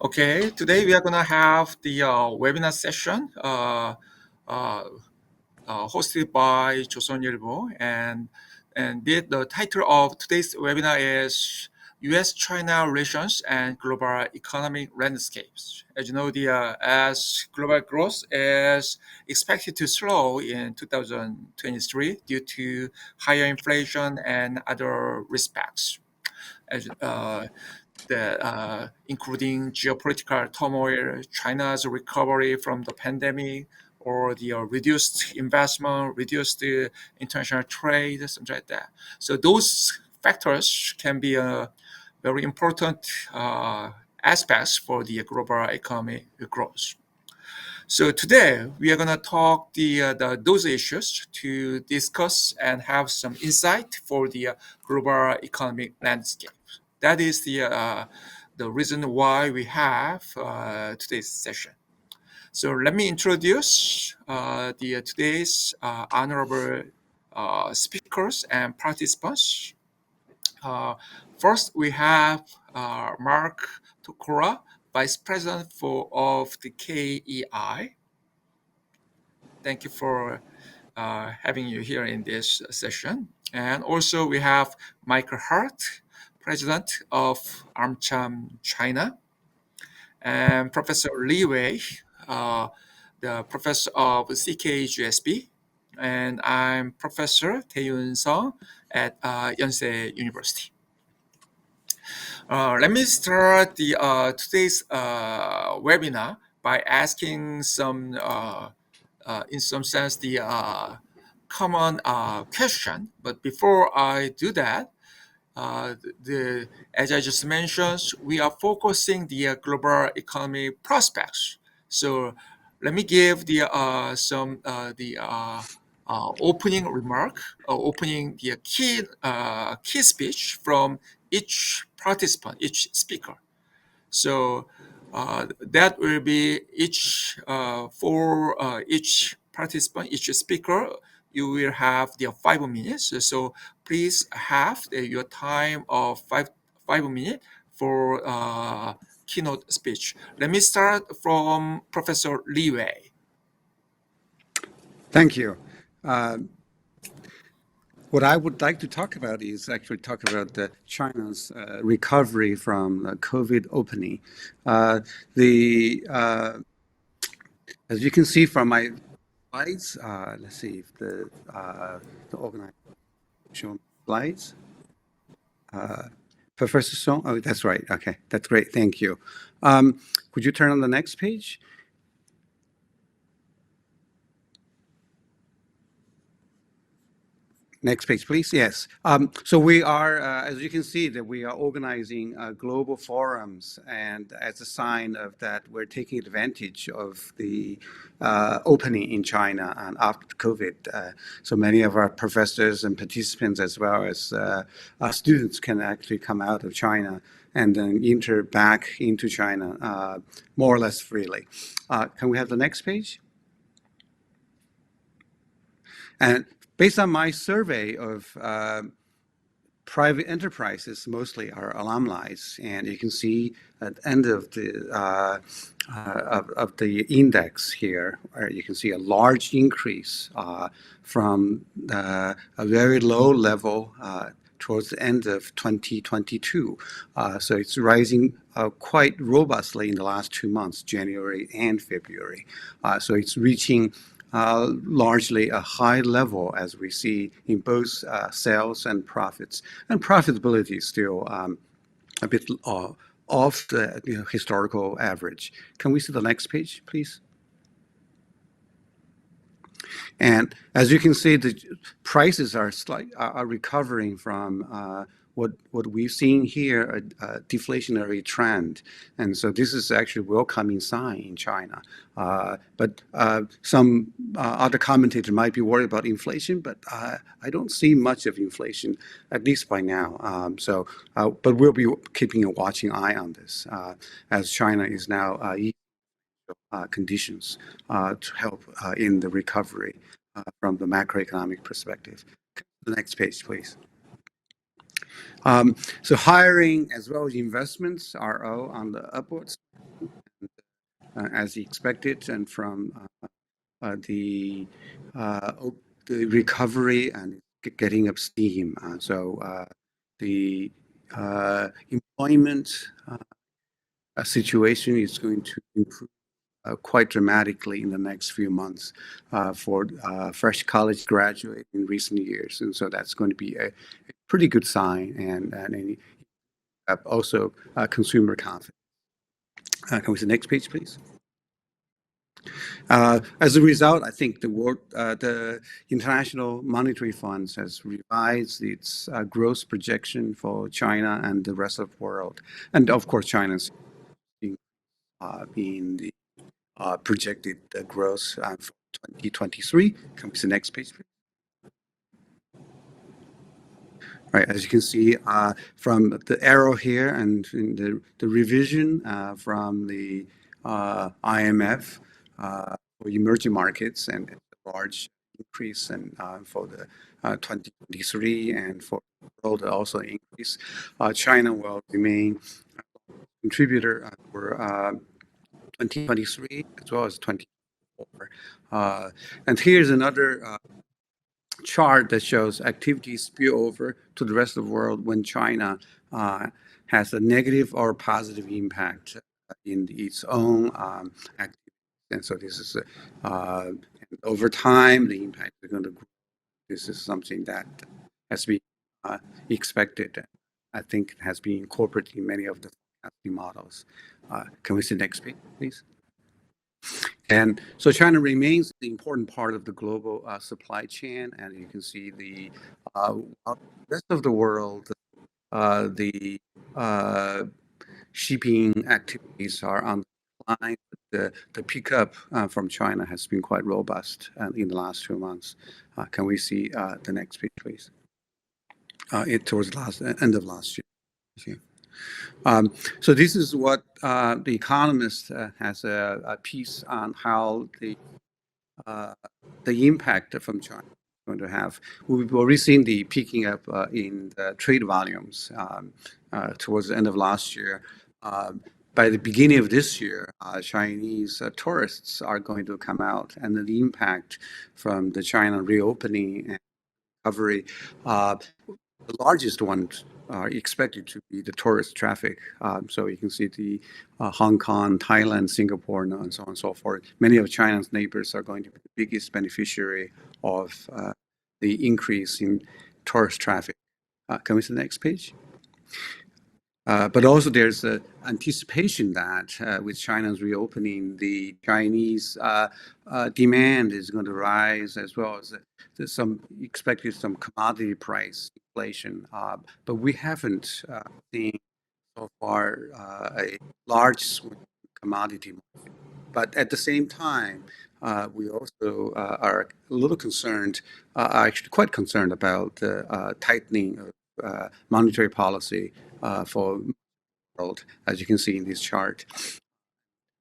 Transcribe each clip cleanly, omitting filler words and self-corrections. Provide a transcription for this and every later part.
Okay, today we are gonna have the webinar session uh, hosted by Chosun Ilbo, and the title of today's webinar is U.S.China relations and global economic landscapes. As you know, as global growth is expected to slow in 2023 due to higher inflation and other respects. As, including geopolitical turmoil, China's recovery from the pandemic, or the reduced investment, reduced international trade, something like that. So those factors can be very important aspects for the global economic growth. So today we are going to talk those issues to discuss and have some insight for the global economic landscape. That is the reason why we have today's session. So let me introduce today's honorable speakers and participants. First, we have Mark Tokola, Vice President of the KEI. Thank you for having you here in this session. And also we have Michael Hart, President of AmCham China, and Professor Lee Wei, the Professor of KGSB, and I'm Professor Taeyoon at Yonsei University. Let me start today's webinar by asking some in some sense, the common question. But before I do that, as I just mentioned, we are focusing the global economy prospects. So let me give some opening remark, opening the key speech from each participant, each speaker. So that will be for each participant, each speaker, you will have the 5 minutes. So please have your time of five minutes for keynote speech. Let me start from Professor Lee Wei. Thank you. What I would like to talk about is actually talk about China's recovery from COVID opening. As you can see from my slides, let's see if the organization slides. Professor Song, oh, that's right. Okay, that's great. Thank you. Could you turn on the next page? Next page, please. Yes. So we are, as you can see, that we are organizing global forums, and as a sign of that, we're taking advantage of the opening in China and after COVID. So many of our professors and participants, as well as our students, can actually come out of China and then enter back into China more or less freely. Can we have the next page? And based on my survey of private enterprises, mostly our alumni, and you can see at the end of the index here, you can see a large increase from a very low level towards the end of 2022. So it's rising quite robustly in the last 2 months, January and February. So it's reaching largely a high level, as we see in both sales and profits. And profitability is still a bit off the historical average. Can we see the next page, please? And as you can see, the prices are recovering from what we've seen here, a deflationary trend. And so this is actually a welcoming sign in China. But some other commentators might be worried about inflation, but I don't see much of inflation, at least by now. But we'll be keeping a watching eye on this as China is now conditions to help in the recovery from the macroeconomic perspective. The next page, please. So hiring as well as investments are all on the upwards, as expected, and from the recovery and getting up steam. So the employment situation is going to improve quite dramatically in the next few months for fresh college graduate in recent years, and so that's going to be a pretty good sign, and also consumer confidence. Can we see the next page, please? As a result, I think the International Monetary Fund has revised its growth projection for China and the rest of the world, and of course, China's being the projected growth for 2023. Can we see the next page, please? Right, as you can see from the arrow here and in the revision from the IMF for emerging markets, and a large increase and for the 2023, and for the world also increase. China will remain a contributor for 2023 as well as 2024. And here's another chart that shows activity spillover to the rest of the world when China has a negative or positive impact in its own activity. And so this is over time, the impact is going to grow. This is something that has been expected. I think it has been incorporated in many of the forecasting models. Can we see the next page, please? And so China remains the important part of the global supply chain, and you can see the rest of the world, the shipping activities are on the line. The pickup from China has been quite robust in the last 2 months. Can we see the next page, please? Towards the end of last year. So this is what The Economist has a piece on how the impact from China is going to have. We've already seen the picking up in the trade volumes towards the end of last year. By the beginning of this year, Chinese tourists are going to come out, and the impact from the China reopening and recovery, the largest ones are expected to be the tourist traffic. So you can see the Hong Kong, Thailand, Singapore, and so on and so forth. Many of China's neighbors are going to be the biggest beneficiary of the increase in tourist traffic. Can we see the next page? But also there's an anticipation that with China's reopening, the Chinese demand is going to rise, as well as there's some commodity price inflation. But we haven't seen so far a large swing in commodity market. But at the same time, we also are a little concerned, actually quite concerned about the tightening of monetary policy for the world, as you can see in this chart.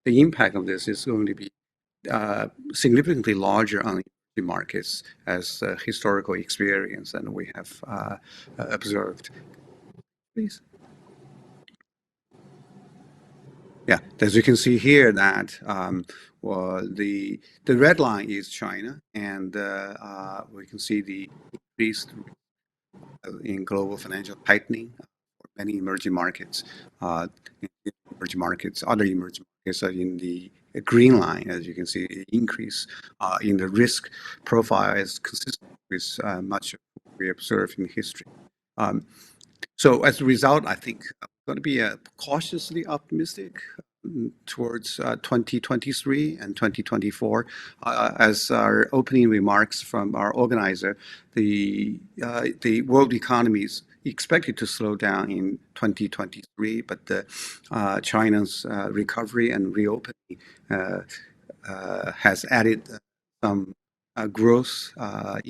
The impact of this is going to be significantly larger on the markets as historical experience than we have observed. Please. Yeah, as you can see here that well, the red line is China, and we can see the increase in global financial tightening for many emerging markets. Other emerging markets are in the green line, as you can see, the increase in the risk profile is consistent with much of what we observed in history. So as a result, I think I'm going to be cautiously optimistic towards 2023 and 2024. As our opening remarks from our organizer, the world economy is expected to slow down in 2023, but China's recovery and reopening has added some growth to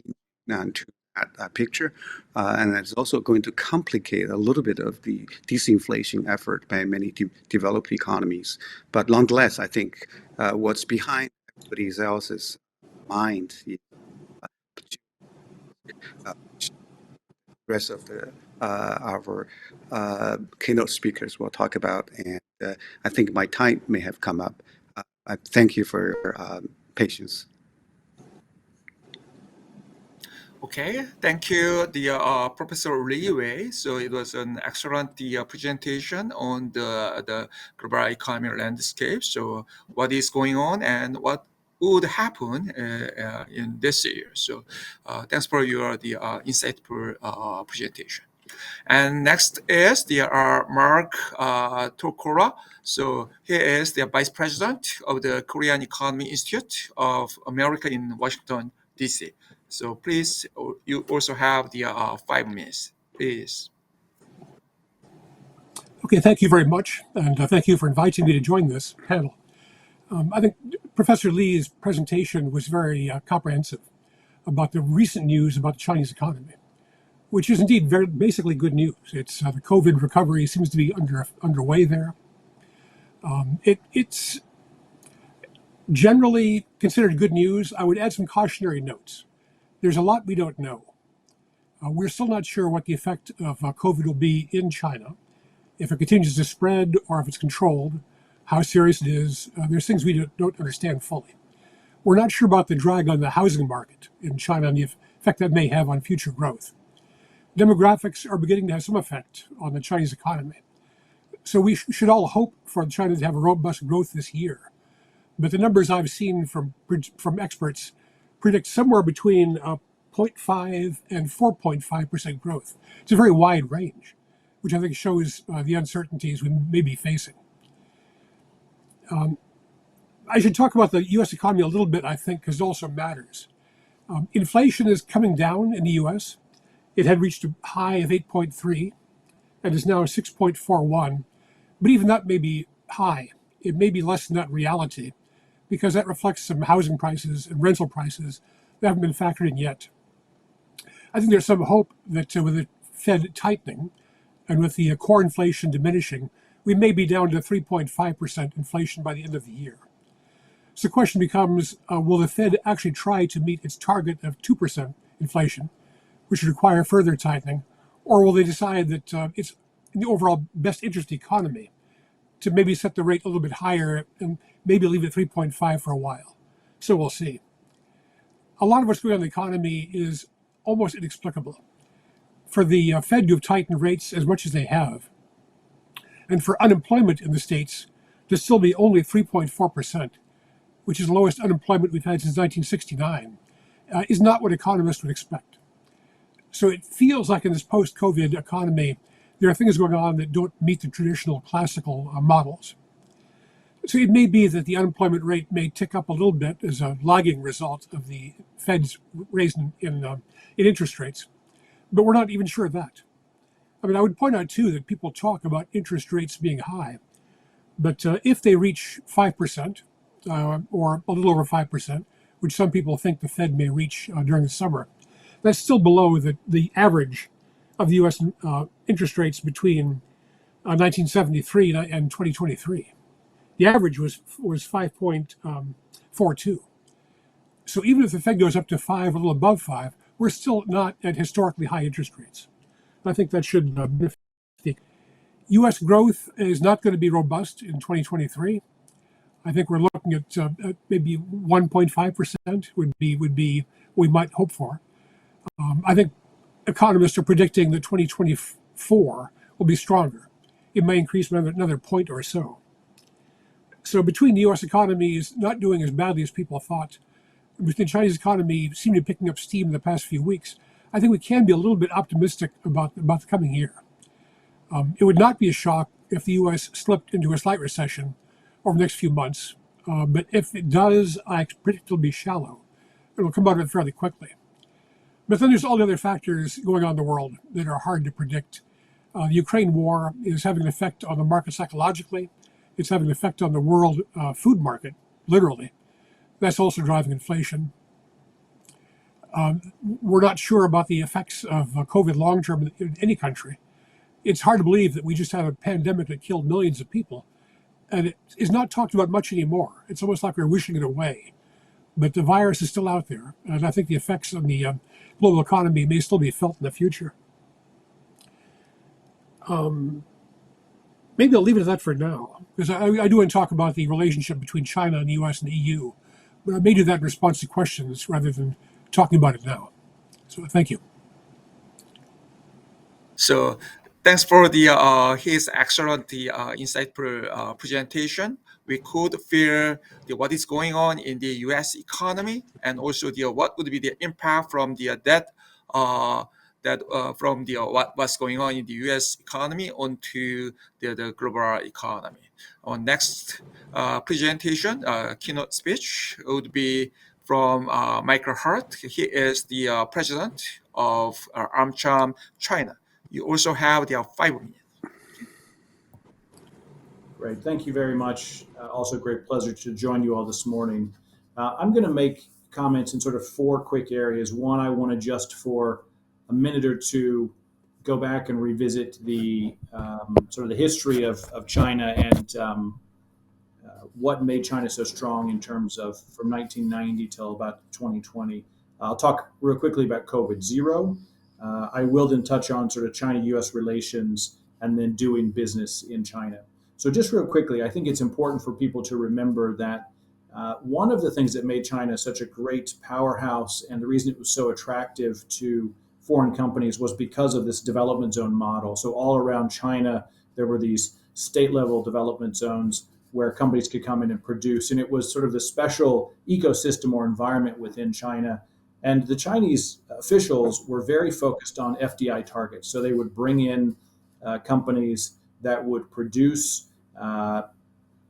that picture, and it's also going to complicate a little bit of the disinflation effort by many developed economies. But nonetheless, I think what's behind everybody else's mind is rest of our keynote speakers will talk about. And I think my time may have come up. I thank you for your patience. Okay, thank you, Professor Lee Wei. So it was an excellent presentation on the global economic landscape. So what is going on and what would happen in this year. So thanks for your insightful presentation. And next is the Mark Tokola. So he is the Vice President of the Korean Economy Institute of America in Washington, D.C. So please, you also have the 5 minutes, please. Okay, thank you very much, and thank you for inviting me to join this panel. I think Professor Lee's presentation was very comprehensive about the recent news about the Chinese economy, which is indeed very basically good news. It's the COVID recovery seems to be underway there. It's generally considered good news. I would add some cautionary notes. There's a lot we don't know. We're still not sure what the effect of COVID will be in China, if it continues to spread or if it's controlled, how serious it is. There's things we don't understand fully. We're not sure about the drag on the housing market in China and the effect that may have on future growth. Demographics are beginning to have some effect on the Chinese economy. So we should all hope for China to have a robust growth this year. But the numbers I've seen from experts predict somewhere between 0.5 and 4.5% growth. It's a very wide range, which I think shows the uncertainties we may be facing. I should talk about the U.S. economy a little bit, I think, because it also matters. Inflation is coming down in the U.S. It had reached a high of 8.3 and is now 6.41. But even that may be high. It may be less than that in reality, because that reflects some housing prices and rental prices that haven't been factored in yet. I think there's some hope that with the Fed tightening and with the core inflation diminishing, we may be down to 3.5% inflation by the end of the year. So the question becomes, will the Fed actually try to meet its target of 2% inflation, which would require further tightening, or will they decide that it's in the overall best interest of the economy to maybe set the rate a little bit higher and maybe leave it at 3.5 for a while? So we'll see. A lot of what's going on in the economy is almost inexplicable. For the Fed to have tightened rates as much as they have, and for unemployment in the States to still be only 3.4%, which is the lowest unemployment we've had since 1969, is not what economists would expect. So it feels like in this post-COVID economy, there are things going on that don't meet the traditional classical models. So it may be that the unemployment rate may tick up a little bit as a lagging result of the Fed's raise in interest rates, but we're not even sure of that. I mean, I would point out, too, that people talk about interest rates being high, but if they reach 5% or a little over 5%, which some people think the Fed may reach during the summer, that's still below the average of the U.S. Interest rates between 1973 and 2023. The average was 5.42. So even if the Fed goes up to 5, a little above 5, we're still not at historically high interest rates. I think that should benefit. U.S. growth is not going to be robust in 2023. I think we're looking at maybe 1.5% would be what we might hope for. I think economists are predicting that 2024 will be stronger. It may increase another point or so. So between the U.S. economy is not doing as badly as people thought, with the Chinese economy seeming to be picking up steam in the past few weeks, I think we can be a little bit optimistic about the coming year. It would not be a shock if the U.S. slipped into a slight recession over the next few months. But if it does, I predict it'll be shallow. It'll come out of it fairly quickly. But then there's all the other factors going on in the world that are hard to predict. The Ukraine war is having an effect on the market psychologically. It's having an effect on the world food market, literally. That's also driving inflation. We're not sure about the effects of COVID long-term in any country. It's hard to believe that we just had a pandemic that killed millions of people, and it is not talked about much anymore. It's almost like we're wishing it away. But the virus is still out there, and I think the effects on the global economy may still be felt in the future. Maybe I'll leave it at that for now, because I do want to talk about the relationship between China and the U.S. and the EU, but I may do that in response to questions rather than talking about it now. So thank you. So thanks for the his excellent insightful presentation. We could feel what is going on in the U.S. economy, and also what would be the impact from uh, from what's going on in the U.S. economy onto the global economy. Our next presentation, keynote speech, would be from Michael Hart. He is the president of AmCham China. You also have the 5 minutes. Great. Thank you very much. Also, great pleasure to join you all this morning. I'm going to make comments in sort of four quick areas. One, I want to just for a minute or two go back and revisit the sort of the history of China and what made China so strong in terms of from 1990 till about 2020. I'll talk real quickly about COVID zero. I will then touch on sort of China-U.S. relations and then doing business in China. So just real quickly, I think it's important for people to remember that one of the things that made China such a great powerhouse and the reason it was so attractive to foreign companies was because of this development zone model. So all around China, there were these state-level development zones where companies could come in and produce. And it was sort of the special ecosystem or environment within China. And the Chinese officials were very focused on FDI targets. So they would bring in companies that would produce,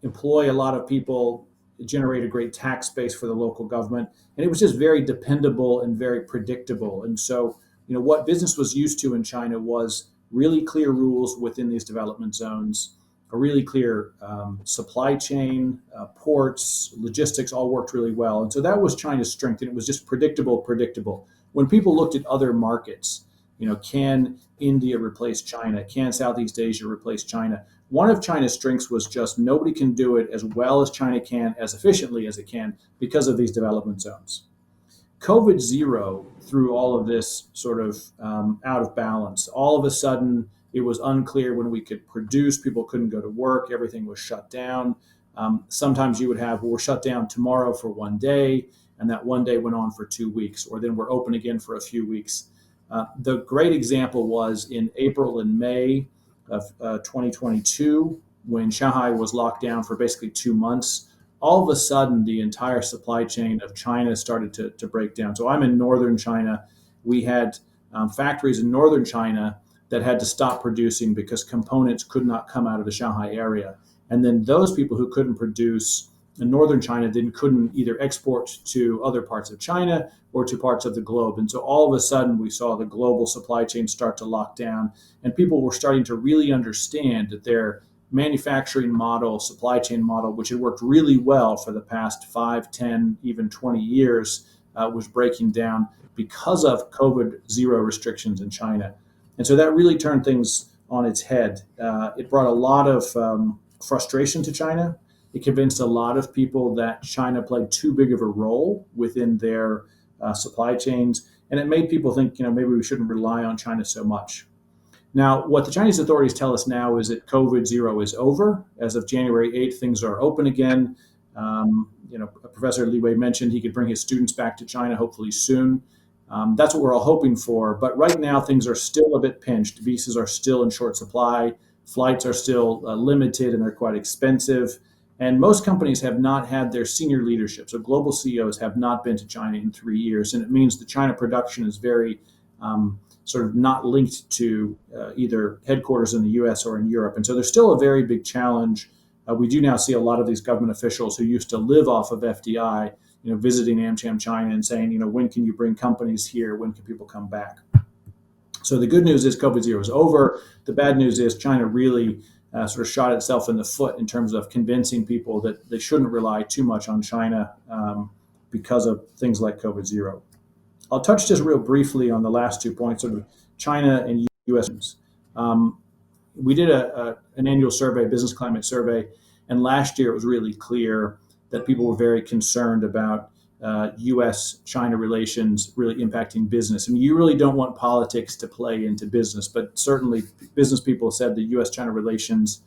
employ a lot of people, generate a great tax base for the local government. And it was just very dependable and very predictable. And so, what business was used to in China was really clear rules within these development zones, a really clear supply chain, ports, logistics all worked really well. And so that was China's strength. And it was just predictable. When people looked at other markets, can India replace China? Can Southeast Asia replace China? One of China's strengths was just nobody can do it as well as China can, as efficiently as it can, because of these development zones. COVID zero threw all of this sort of out of balance. All of a sudden, it was unclear when we could produce. People couldn't go to work. Everything was shut down. Sometimes you would have, we're shut down tomorrow for one day, and that one day went on for 2 weeks, or then we're open again for a few weeks. The great example was in April and May of 2022, when Shanghai was locked down for basically 2 months. All of a sudden, the entire supply chain of China started to break down. So I'm in northern China. We had factories in northern China that had to stop producing because components could not come out of the Shanghai area. And then those people who couldn't produce in northern China then couldn't either export to other parts of China or to parts of the globe. And so all of a sudden we saw the global supply chain start to lock down, and people were starting to really understand that their manufacturing model, supply chain model, which had worked really well for the past 5, 10, even 20 years, was breaking down because of COVID zero restrictions in China. And so that really turned things on its head. It brought a lot of frustration to China. It convinced a lot of people that China played too big of a role within their supply chains. And it made people think, maybe we shouldn't rely on China so much. Now, what the Chinese authorities tell us now is that COVID zero is over. As of January 8th, things are open again. Professor Lee Wei mentioned he could bring his students back to China hopefully soon. That's what we're all hoping for. But right now, things are still a bit pinched. Visas are still in short supply. Flights are still limited, and they're quite expensive. And most companies have not had their senior leadership. So global CEOs have not been to China in 3 years. And it means the China production is very sort of not linked to either headquarters in the US or in Europe. And so there's still a very big challenge. We do now see a lot of these government officials who used to live off of FDI, visiting AmCham China and saying, when can you bring companies here? When can people come back? So the good news is COVID zero is over. The bad news is China really sort of shot itself in the foot in terms of convincing people that they shouldn't rely too much on China because of things like COVID zero. I'll touch just real briefly on the last 2 points, sort of China and U.S. We did an annual survey, business climate survey, and last year it was really clear that people were very concerned about U.S. China relations really impacting business. I mean, you really don't want politics to play into business, but certainly business people said that U.S. China relations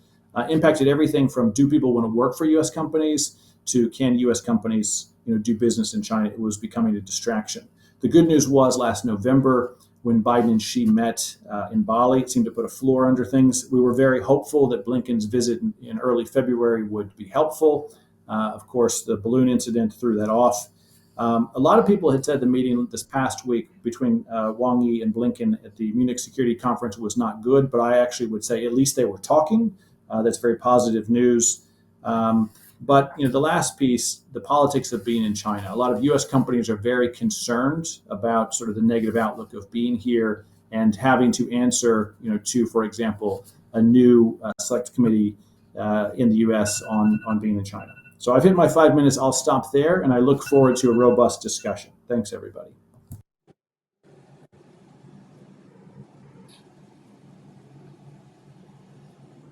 impacted everything from do people want to work for U.S. companies to can U.S. companies do business in China. It was becoming a distraction. The good news was last November when Biden and Xi met in Bali, it seemed to put a floor under things. We were very hopeful that Blinken's visit in early February would be helpful. Of course, the balloon incident threw that off. A lot of people had said the meeting this past week between Wang Yi and Blinken at the Munich Security Conference was not good, but I actually would say at least they were talking. That's very positive news. But the last piece, the politics of being in China. A lot of U.S. companies are very concerned about sort of the negative outlook of being here and having to answer, to, for example, a new select committee in the U.S. on being in China. So I've hit my 5 minutes. I'll stop there, and I look forward to a robust discussion. Thanks, everybody.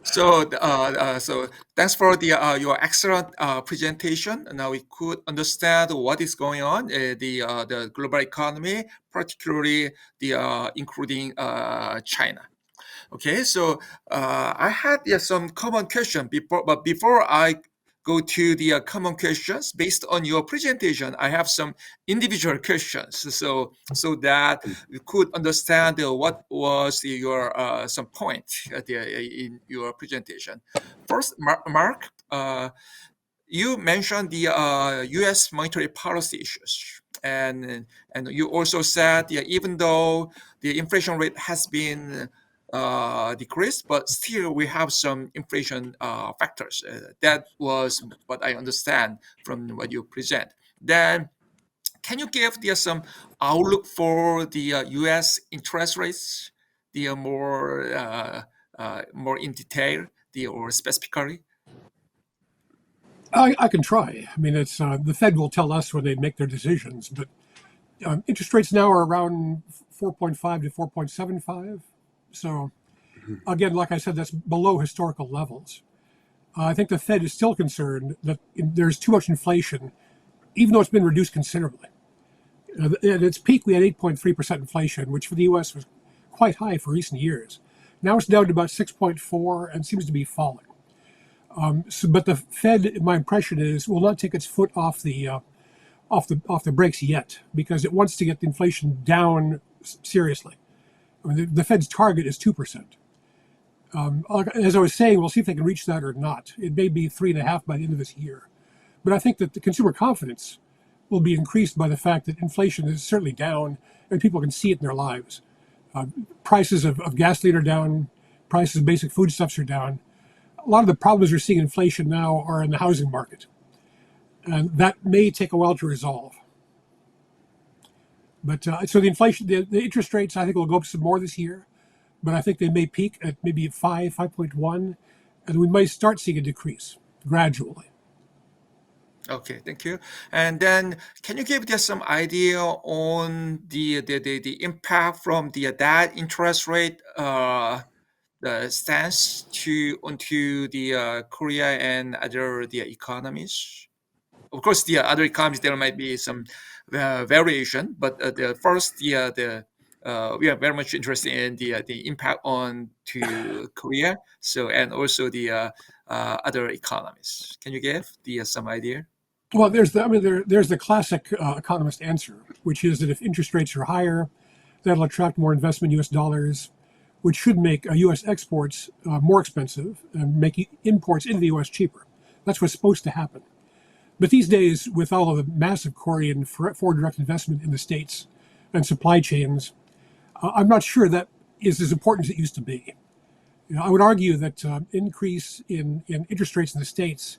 So thanks for your excellent presentation. Now we could understand what is going on the global economy, particularly including China. Okay, so I had some common question before I go to the common questions based on your presentation. I have some individual questions, so that we could understand what was your some point in your presentation. First, Mark, you mentioned the U.S. monetary policy issues, and you also said even though the inflation rate has been decreased, but still we have some inflation factors. That was what I understand from what you present. Then, can you give some outlook for the U.S. interest rates, the more in detail, or specifically? I can try. I mean, it's the Fed will tell us when they make their decisions, but interest rates now are around 4.5 to 4.75. So, again, like I said, that's below historical levels. I think the Fed is still concerned that there's too much inflation, even though it's been reduced considerably. At its peak, we had 8.3% inflation, which for the U.S. was quite high for recent years. Now it's down to about 6.4 and seems to be falling. But the Fed, my impression is, will not take its foot off the brakes yet because it wants to get the inflation down seriously. I mean, the Fed's target is 2%. As I was saying, we'll see if they can reach that or not. It may be 3.5% by the end of this year. But I think that the consumer confidence will be increased by the fact that inflation is certainly down and people can see it in their lives. Prices of gasoline are down. Prices of basic foodstuffs are down. A lot of the problems we're seeing in inflation now are in the housing market. And that may take a while to resolve. But so the inflation, the interest rates, I think will go up some more this year. But I think they may peak at maybe 5.1, and we might start seeing a decrease gradually. Okay, thank you. And then, can you give us some idea on the impact from that interest rate the stance onto the Korea and other economies? Of course, the other economies there might be some variation, but the first we are very much interested in the impact on to Korea. So and also the other economies. Can you give some idea? Well, there's the classic economist answer, which is that if interest rates are higher, that'll attract more investment in U.S. dollars, which should make U.S. exports more expensive and make imports into the U.S. cheaper. That's what's supposed to happen. But these days, with all of the massive Korean foreign direct investment in the States and supply chains, I'm not sure that is as important as it used to be. I would argue that increase in interest rates in the States,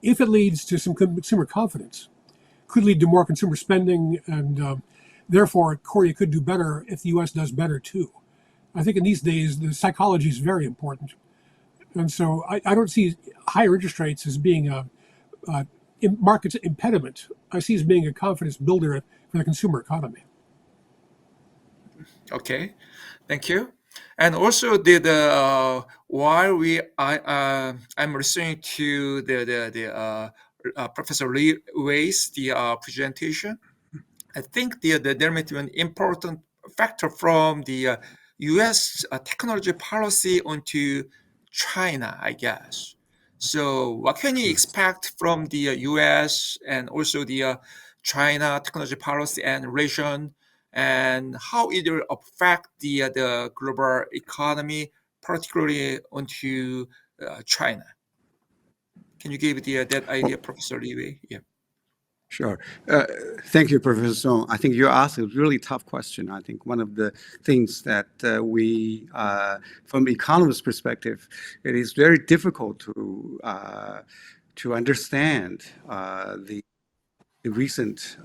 if it leads to some consumer confidence, could lead to more consumer spending, and therefore Korea could do better if the U.S. does better too. I think in these days, the psychology is very important. And so I don't see higher interest rates as being a market's impediment. I see it as being a confidence builder for the consumer economy. Okay, thank you. And also while I'm listening to the Professor Lee Wei's presentation, I think there might be an important factor from the U.S. Technology policy onto China, I guess. So, what can you expect from the U.S. and also the China technology policy and relation, and how it will affect the global economy, particularly onto China? Can you give that idea, Professor Lee Wei? Yeah. Sure. Thank you, Professor Song. I think you asked a really tough question. I think one of the things that from the economist perspective, it is very difficult to understand the recent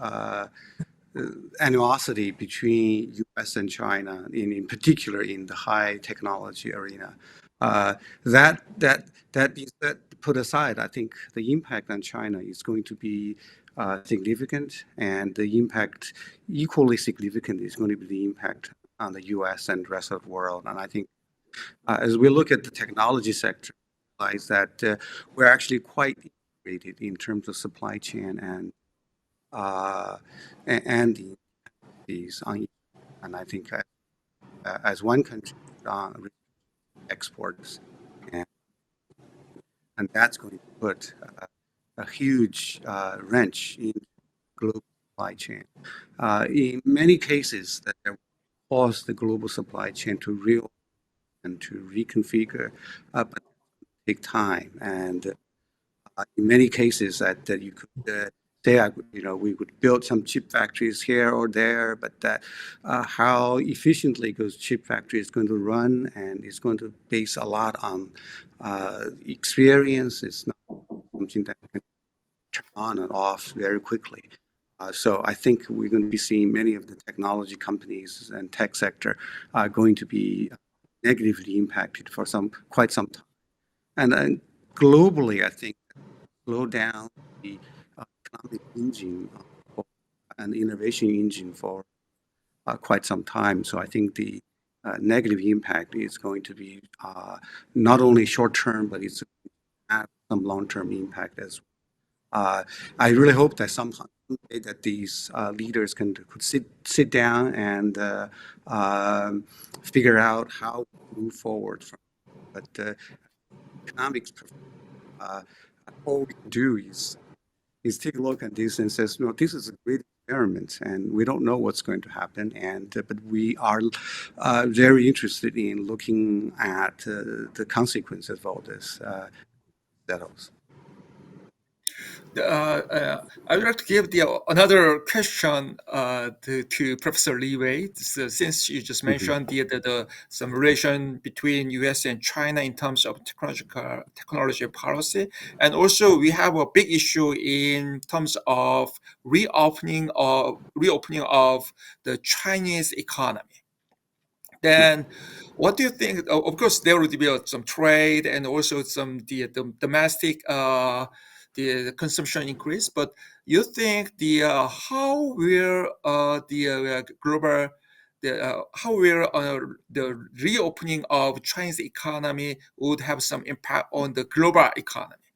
animosity between U.S. and China, in particular in the high technology arena. That put aside, I think the impact on China is going to be significant, and the impact equally significant is going to be the impact on the U.S. and the rest of the world. And I think as we look at the technology sector, realize that we're actually quite integrated in terms of supply chain and these on, and I think as one country exports, and, and that's going to put a huge wrench in global supply chain. In many cases, that will cause the global supply chain to real and to reconfigure, but take time. And in many cases, that you could say, we would build some chip factories here or there, but that how efficiently those chip factories going to run, and it's going to base a lot on experience. It's not something that can turn on and off very quickly. So I think we're going to be seeing many of the technology companies and tech sector are going to be negatively impacted for quite some time. And then globally, I think slow down the economic engine and innovation engine for quite some time. So I think the negative impact is going to be not only short term, but it's going to have some long term impact as well. I really hope that someday that these leaders could sit down and figure out how to move forward from. But economics, all we can do is take a look at this and says, this is a great experiment, and we don't know what's going to happen, and but we are very interested in looking at the consequences of all this settles. I would like to give another question to Professor Lee Wei. So since you just mentioned some relation between U.S. and China in terms of technology policy, and also we have a big issue in terms of reopening of the Chinese economy. Then, what do you think? Of course, there would be some trade and also some the domestic the consumption increase. But you think how will the global how will the reopening of Chinese economy would have some impact on the global economy?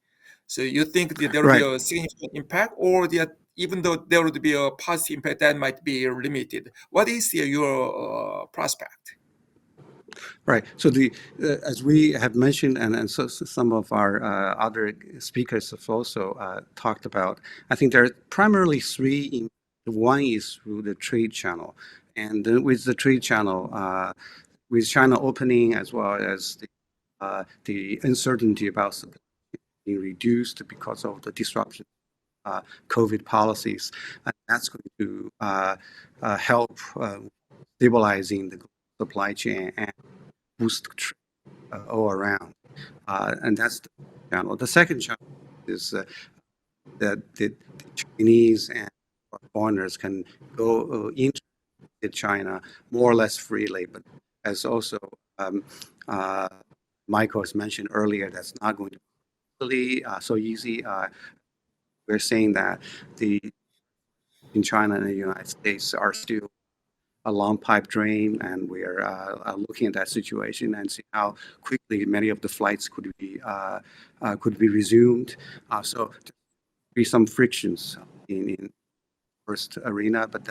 So you think that there will be a significant impact, or even though there would be a positive impact, that might be limited? What is your prospect? Right. So as we have mentioned, and so some of our other speakers have also talked about, I think there are primarily three. One is through the trade channel, and with the trade channel, with China opening as well as the uncertainty about supply being reduced because of the disruption, COVID policies, and that's going to help stabilizing the supply chain and boost trade all around. And that's the channel. The second channel is that the Chinese and foreigners can go into China more or less freely, but as also Michael has mentioned earlier, that's not going to be so easy. We're saying that in China and the United States are still a long pipe dream, and we are looking at that situation and see how quickly many of the flights could be resumed. So be some frictions in first arena, but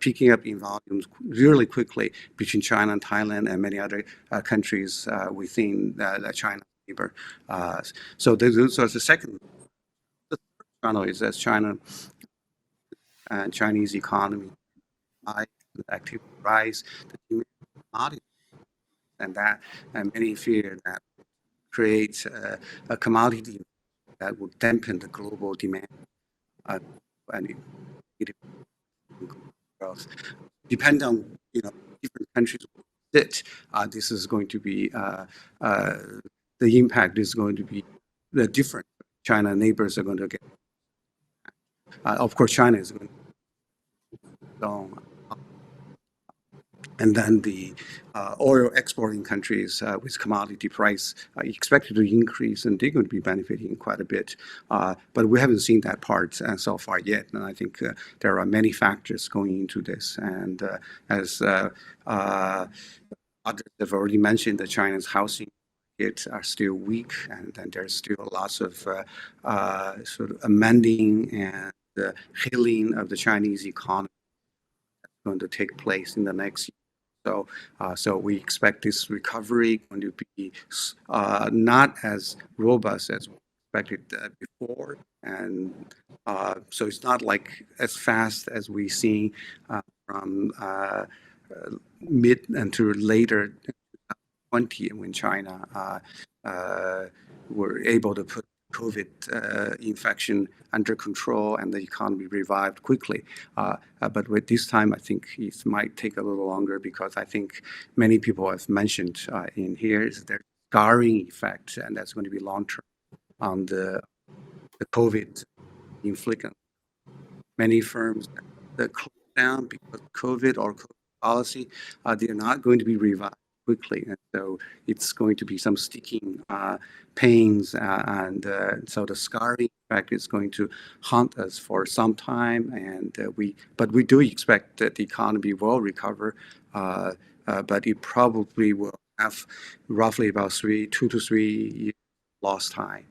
picking up in volumes really quickly between China and Thailand and many other countries within China's neighbor. So those are the second. The third channel is as China and Chinese economy activity rise, the demand for commodities, and many fear that creates a commodity that will dampen the global demand and growth. Depend on different countries sit. This is going to be the impact is going to be the different. China neighbors are going to get. Of course, China is going to go. And then the oil exporting countries with commodity price expected to increase, and they're going to be benefiting quite a bit. But we haven't seen that part so far yet. And I think there are many factors going into this. And as others have already mentioned, that China's housing market are still weak, and then there's still lots of sort of amending and healing of the Chinese economy that's going to take place in the next year. So we expect this recovery going to be not as robust as we expected before, and so it's not like as fast as we see from mid and to later 2020 when China were able to put COVID infection under control and the economy revived quickly. But with this time, I think it might take a little longer because I think many people have mentioned in here is there's scarring effect, and that's going to be long term on the COVID infliction. Many firms that close down because of COVID or COVID policy, they're not going to be revived quickly, and so it's going to be some sticking pains, and so the scarring effect is going to haunt us for some time. And we do expect that the economy will recover, but it probably will have roughly about 2 to 3 years lost time.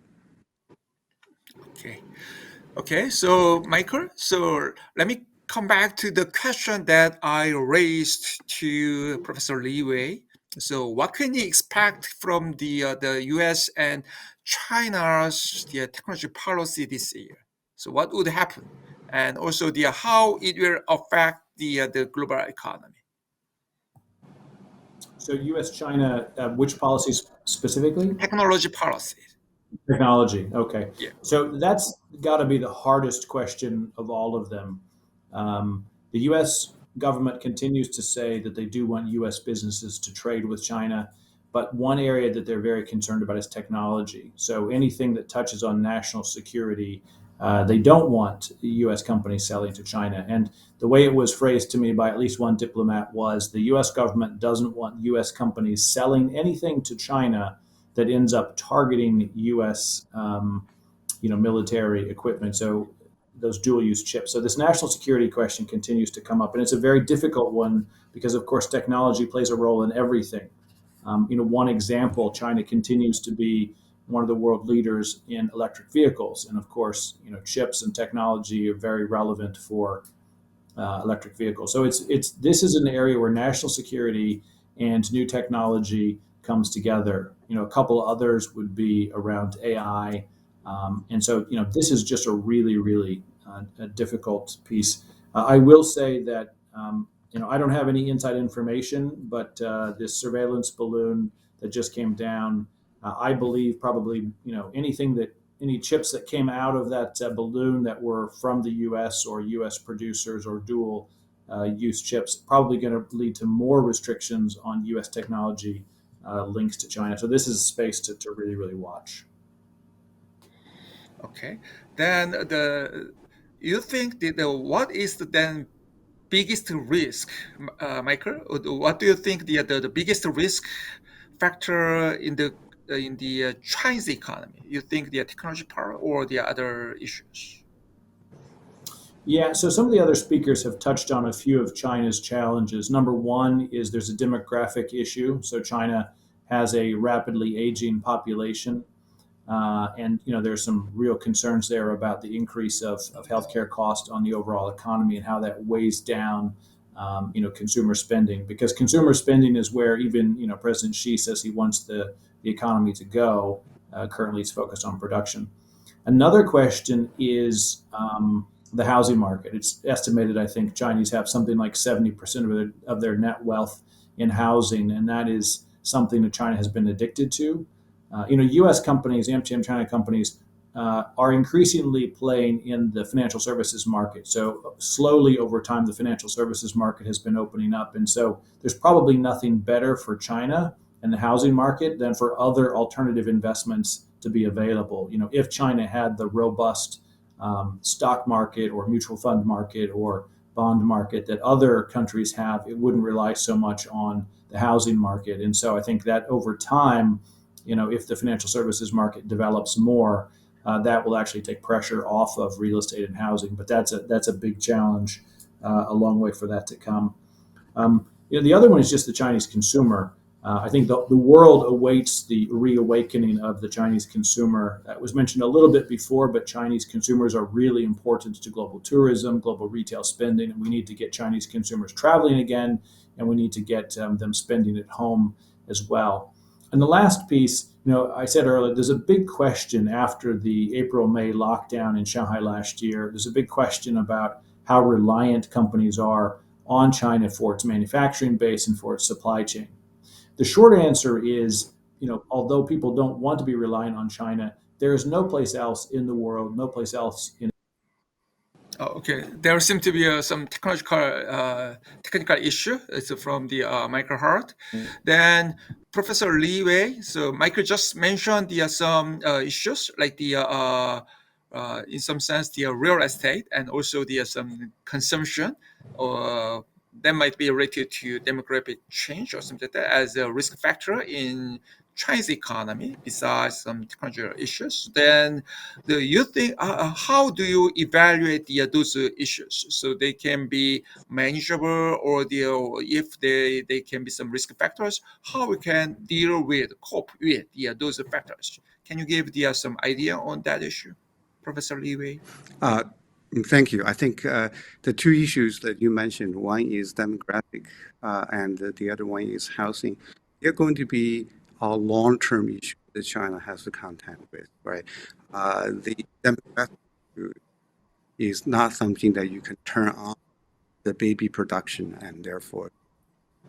Okay. So Michael, so let me come back to the question that I raised to Professor Lee Wei. So what can you expect from the U.S. and China's technology policy this year? So what would happen, and also how it will affect the global economy? So U.S. China, which policies specifically? Technology policy. Technology. Okay. Yeah. So that's got to be the hardest question of all of them. The U.S. government continues to say that they do want U.S. businesses to trade with China, but one area that they're very concerned about is technology. So anything that touches on national security, they don't want U.S. companies selling to China. And the way it was phrased to me by at least one diplomat was the U.S. government doesn't want U.S. companies selling anything to China that ends up targeting U.S. Military equipment. So those dual-use chips. So this national security question continues to come up, and it's a very difficult one because, of course, technology plays a role in everything. One example: China continues to be one of the world leaders in electric vehicles, and of course, chips and technology are very relevant for electric vehicles. So this is an area where national security and new technology comes together. A couple others would be around AI, and so this is just a really, really a difficult piece. I will say that I don't have any inside information, but this surveillance balloon that just came down, I believe probably any chips that came out of that balloon that were from the U.S. or U.S. producers or dual use chips, probably going to lead to more restrictions on U.S. technology links to China. So this is a space to really, really watch. Okay. Then you think what is the then biggest risk, Michael? What do you think the biggest risk factor in the Chinese economy? You think the technology power or the other issues? Yeah, so some of the other speakers have touched on a few of China's challenges. Number one is there's a demographic issue. So China has a rapidly aging population. And there's some real concerns there about the increase of healthcare costs on the overall economy and how that weighs down consumer spending, because consumer spending is where even President Xi says he wants the economy to go. Currently, it's focused on production. Another question is the housing market. It's estimated, I think, Chinese have something like 70% of their net wealth in housing, and that is something that China has been addicted to. U.S. companies, AmCham China companies, are increasingly playing in the financial services market. So slowly over time, the financial services market has been opening up. And so there's probably nothing better for China and the housing market than for other alternative investments to be available. If China had the robust stock market or mutual fund market or bond market that other countries have, it wouldn't rely so much on the housing market. And so I think that over time, if the financial services market develops more, that will actually take pressure off of real estate and housing. But that's a big challenge, a long way for that to come. The other one is just the Chinese consumer. I think the world awaits the reawakening of the Chinese consumer. That was mentioned a little bit before, but Chinese consumers are really important to global tourism, global retail spending, and we need to get Chinese consumers traveling again, and we need to get them spending at home as well. And the last piece, I said earlier, there's a big question after the April-May lockdown in Shanghai last year. There's a big question about how reliant companies are on China for its manufacturing base and for its supply chain. The short answer is, although people don't want to be reliant on China, there is no place else in the world, no place else in. Oh, okay, there seems to be some technical issue. It's from the Michael Hart. Then Professor Lee Wei. So Michael just mentioned the some issues like the in some sense the real estate and also the some consumption or that might be related to demographic change or something like that as a risk factor in Chinese economy besides some technological issues. Then do you think how do you evaluate those issues so they can be manageable or if they can be some risk factors, how we can cope with those factors? Can you give some idea on that issue, Professor Lee Wei? Thank you. I think the two issues that you mentioned, one is demographic and the other one is housing. They're going to be a long-term issue that China has to contend with, right? The demographic is not something that you can turn on the baby production, and therefore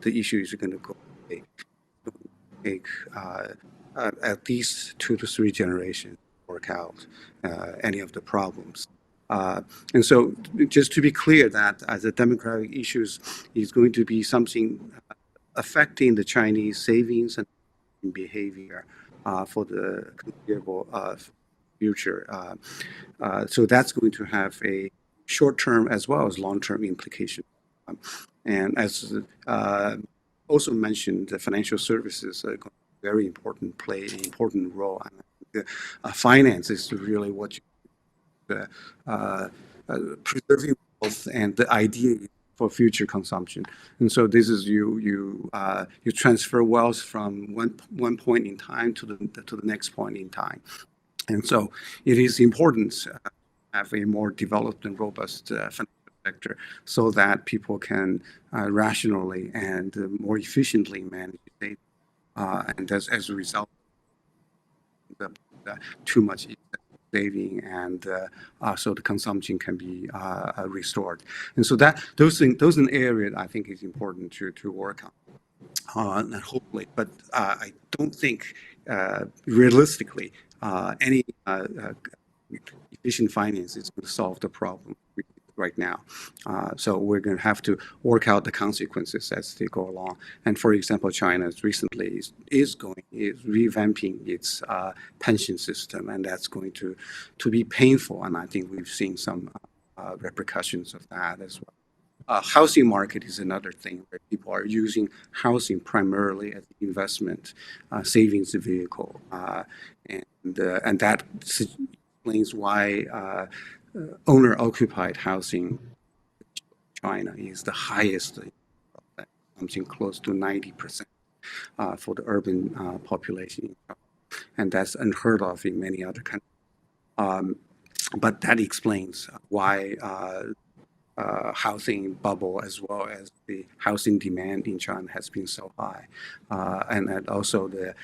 the issue is going to go take at least 2 to 3 generations to work out any of the problems. And so just to be clear that as the demographic issues is going to be something affecting the Chinese savings and behavior for the considerable future. So that's going to have a short-term as well as long-term implication. And as also mentioned, the financial services are very important, play an important role. Finance is really what you preserving wealth and the idea for future consumption. And so this is you transfer wealth from one point in time to the next point in time. And so it is important to have a more developed and robust financial sector so that people can rationally and more efficiently manage it. And as a result, too much saving and so the consumption can be restored. And so those are an area I think is important to work on, and hopefully. But I don't think realistically any efficient finance is going to solve the problem right now. So we're going to have to work out the consequences as they go along. And for example, China recently is revamping its pension system, and that's going to be painful. And I think we've seen some repercussions of that as well. Housing market is another thing where people are using housing primarily as an investment savings vehicle, and that explains why owner-occupied housing in China is the highest, something close to 90% for the urban population. and that's unheard of in many other countries. But that explains why housing bubble as well as the housing demand in China has been so high, and also the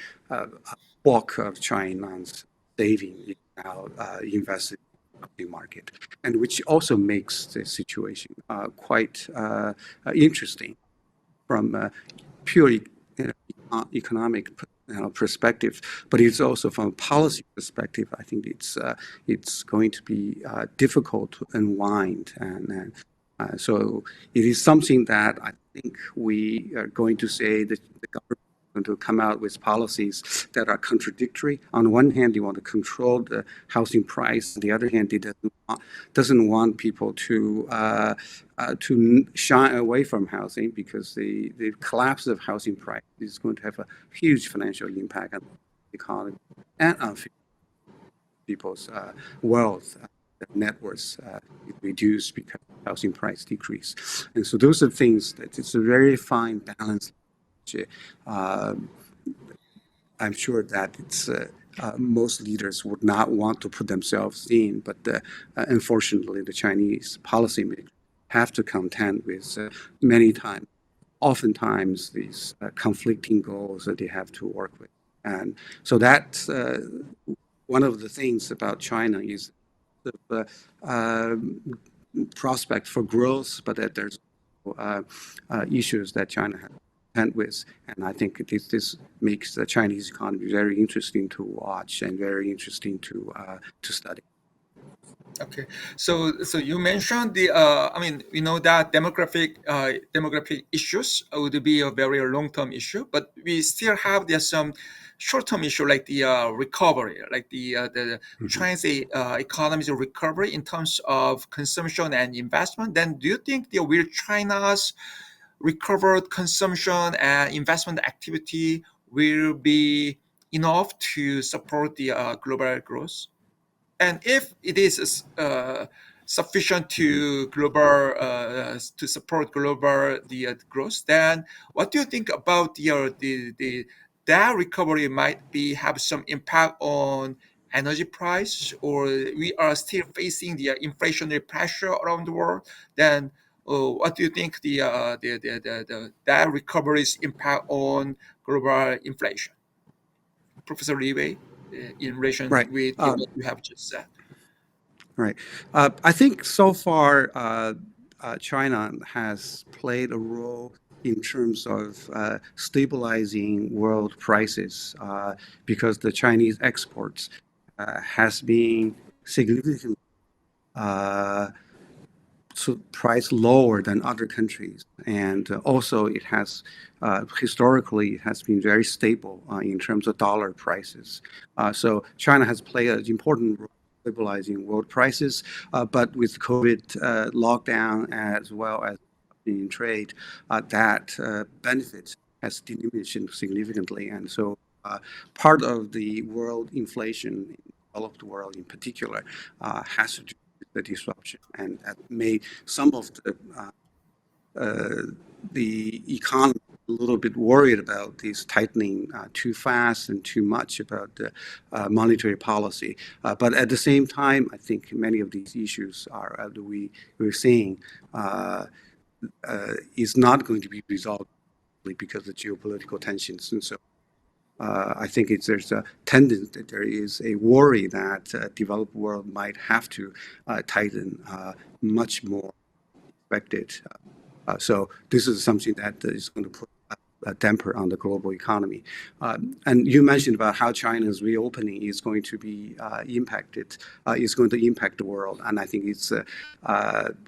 bulk of China's saving is now invested in the housing market, and which also makes the situation quite interesting from a purely economic perspective, but it's also from a policy perspective. I think it's going to be difficult to unwind, and so it is something that I think we are going to say that the government is going to come out with policies that are contradictory. On the one hand, they want to control the housing price. On the other hand, it doesn't want people to shy away from housing, because the collapse of housing price is going to have a huge financial impact on the economy and on people's wealth. Net worth reduced because housing price decrease. And so those are things that it's a very fine balance. I'm sure that it's most leaders would not want to put themselves in, but unfortunately, the Chinese policymakers have to contend with oftentimes these conflicting goals that they have to work with. And so that's one of the things about China is the prospect for growth, but that there's issues that China has to contend with. And I think this makes the Chinese economy very interesting to watch and very interesting to study. Okay, so you mentioned the I mean, we know that demographic issues would be a very long-term issue, but we still have there's some short-term issue like the recovery, like the Chinese economy's recovery in terms of consumption and investment. Then do you think will China's recovered consumption and investment activity will be enough to support the global growth? And if it is sufficient to global to support global growth, then what do you think about the that recovery might be have some impact on energy price, or we are still facing the inflationary pressure around the world? Then what do you think that recovery's impact on global inflation? Professor Lee Wei, in relation Right. with what you have just said. Right. I think so far China has played a role in terms of stabilizing world prices because the Chinese exports has been significantly price lower than other countries, and also it has historically it has been very stable in terms of dollar prices. So China has played an important role stabilizing world prices, but with COVID lockdown as well as in trade, that benefit has diminished significantly, and so part of the world inflation in the developed world in particular has to do the disruption, and that made some of the economy a little bit worried about this tightening too fast and too much about the monetary policy. But at the same time, I think many of these issues are we're seeing is not going to be resolved because of geopolitical tensions, and so I think there's a tendency that there is a worry that developed world might have to tighten much more expected. So this is something that is going to put a damper on the global economy. And you mentioned about how China's reopening is going to be impacted, is going to impact the world. And I think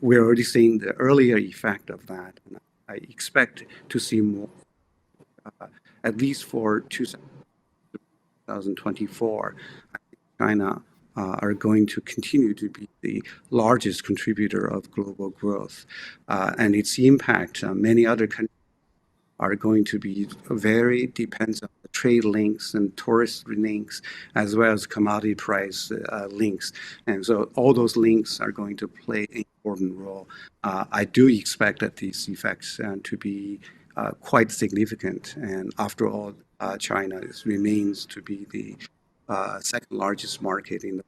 we're already seeing the earlier effect of that. And I expect to see more, at least for 2024, China are going to continue to be the largest contributor of global growth. And its impact on many other countries are going to be depends on the trade links and tourist links, as well as commodity price links. And so all those links are going to play an important role. I do expect that these effects to be quite significant. And after all, China remains to be the second largest market and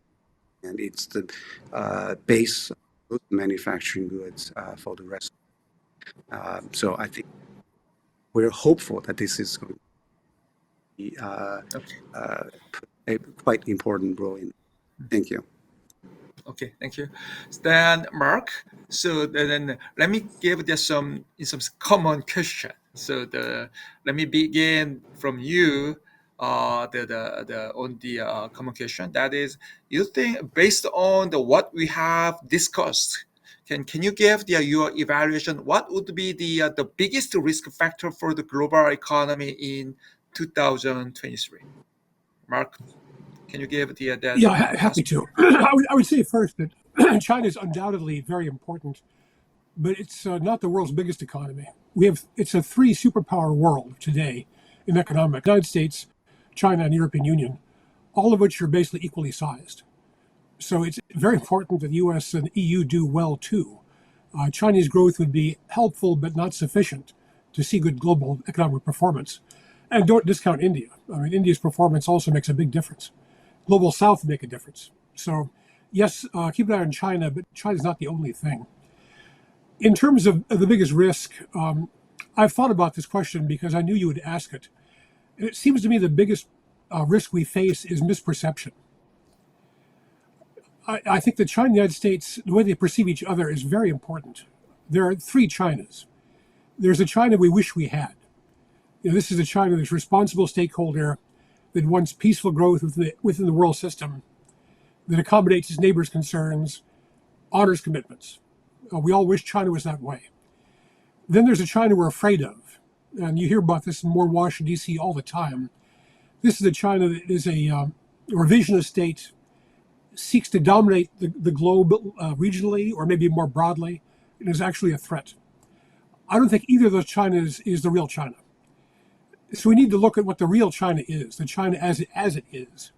it's the base of most manufacturing goods for the rest. So I think we're hopeful that this is going to be Okay. a quite important role in. Thank you. Okay, thank you. Then Mark, so then let me give you some common question. So let me begin from you. The on the common question, that is, you think based on what we have discussed, can you give your evaluation? What would be the biggest risk factor for the global economy in 2023? Mark, can you give that? Yeah, happy to. I would say first that China is undoubtedly very important, but it's not the world's biggest economy. It's a three superpower world today in economics: United States, China, and European Union, all of which are basically equally sized. So it's very important that the U.S. and EU do well too. Chinese growth would be helpful, but not sufficient to see good global economic performance. And don't discount India. I mean, India's performance also makes a big difference. Global South make a difference. So, yes, keep an eye on China, but China's not the only thing. In terms of the biggest risk, I've thought about this question because I knew you would ask it. And it seems to me the biggest risk we face is misperception. I think that China and the United States, the way they perceive each other is very important. There are three Chinas. There's a China we wish we had. This is a China that's a responsible stakeholder, that wants peaceful growth within the world system, that accommodates its neighbors' concerns, honors commitments. We all wish China was that way. Then there's a China we're afraid of. And you hear about this more in Washington, D.C. all the time. This is a China that is a revisionist state, seeks to dominate the globe regionally or maybe more broadly, and is actually a threat. I don't think either of those Chinas is the real China. So we need to look at what the real China is, the China as it is.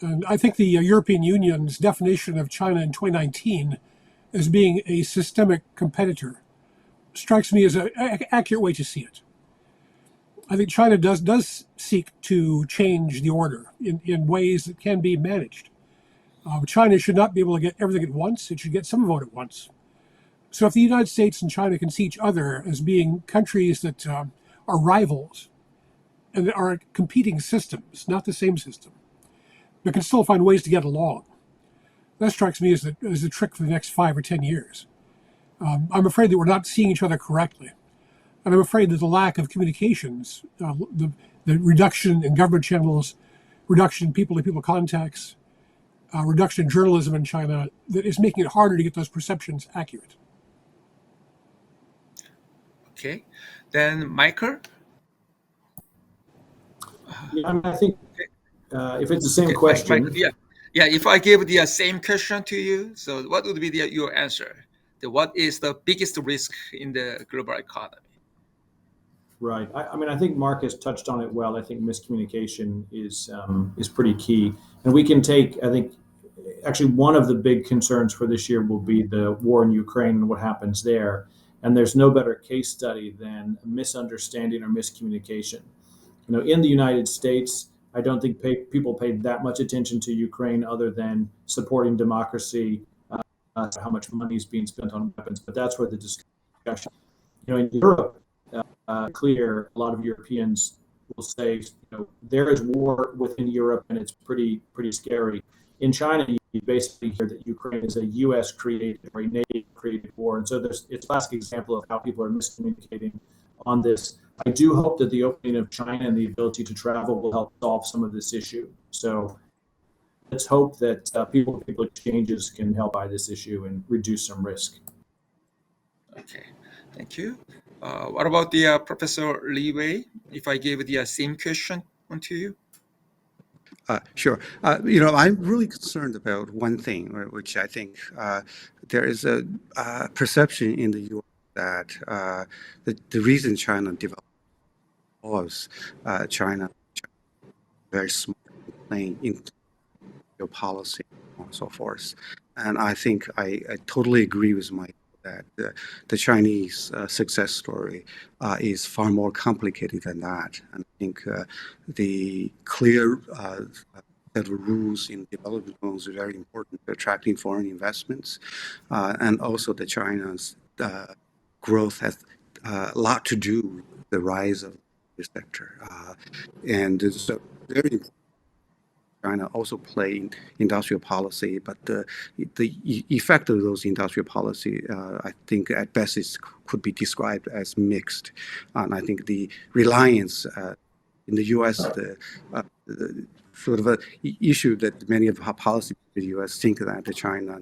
And I think the European Union's definition of China in 2019 as being a systemic competitor strikes me as an accurate way to see it. I think China does seek to change the order in ways that can be managed. China should not be able to get everything at once. It should get some of it at once. So if the United States and China can see each other as being countries that are rivals and are competing systems, not the same system, but can still find ways to get along, that strikes me as the trick for the next 5 or 10 years. I'm afraid that we're not seeing each other correctly. And I'm afraid that the lack of communications, the reduction in government channels, reduction in people-to-people contacts, reduction in journalism in China, that is making it harder to get those perceptions accurate. Okay, then Michael. Yeah, I mean, I think if it's the same Okay, question, Michael, yeah. If I give the same question to you, so what would be your answer? What is the biggest risk in the global economy? right? I mean, I think Mark has touched on it well. I think miscommunication is pretty key, and we can take. I think actually one of the big concerns for this year will be the war in Ukraine and what happens there. And there's no better case study than misunderstanding or miscommunication. In the United States, I don't think people paid that much attention to Ukraine other than supporting democracy, how much money is being spent on weapons. But that's where the discussion. In Europe, clear, a lot of Europeans will say, there is war within Europe and it's pretty scary. In China, you basically hear that Ukraine is a U.S. created or a NATO created war. And so it's a classic example of how people are miscommunicating on this. I do hope that the opening of China and the ability to travel will help solve some of this issue. So let's hope that people-to-people exchanges can help by this issue and reduce some risk. Okay, thank you. What about the Professor Lee Wei? If I gave the same question to you? Sure. I'm really concerned about one thing, which I think there is a perception in the U.S. that the reason China developed was China very smart playing into policy and so forth. And I think I totally agree with Mike that the Chinese success story is far more complicated than that. And I think the clear set of rules in development loans are very important for attracting foreign investments. And also the China's growth has a lot to do with the rise of the sector. And it's very important. China also play in industrial policy, but the effect of those industrial policy, I think at best could be described as mixed. And I think the reliance in the U.S., the sort of a issue that many of our policy in the U.S. think that the China,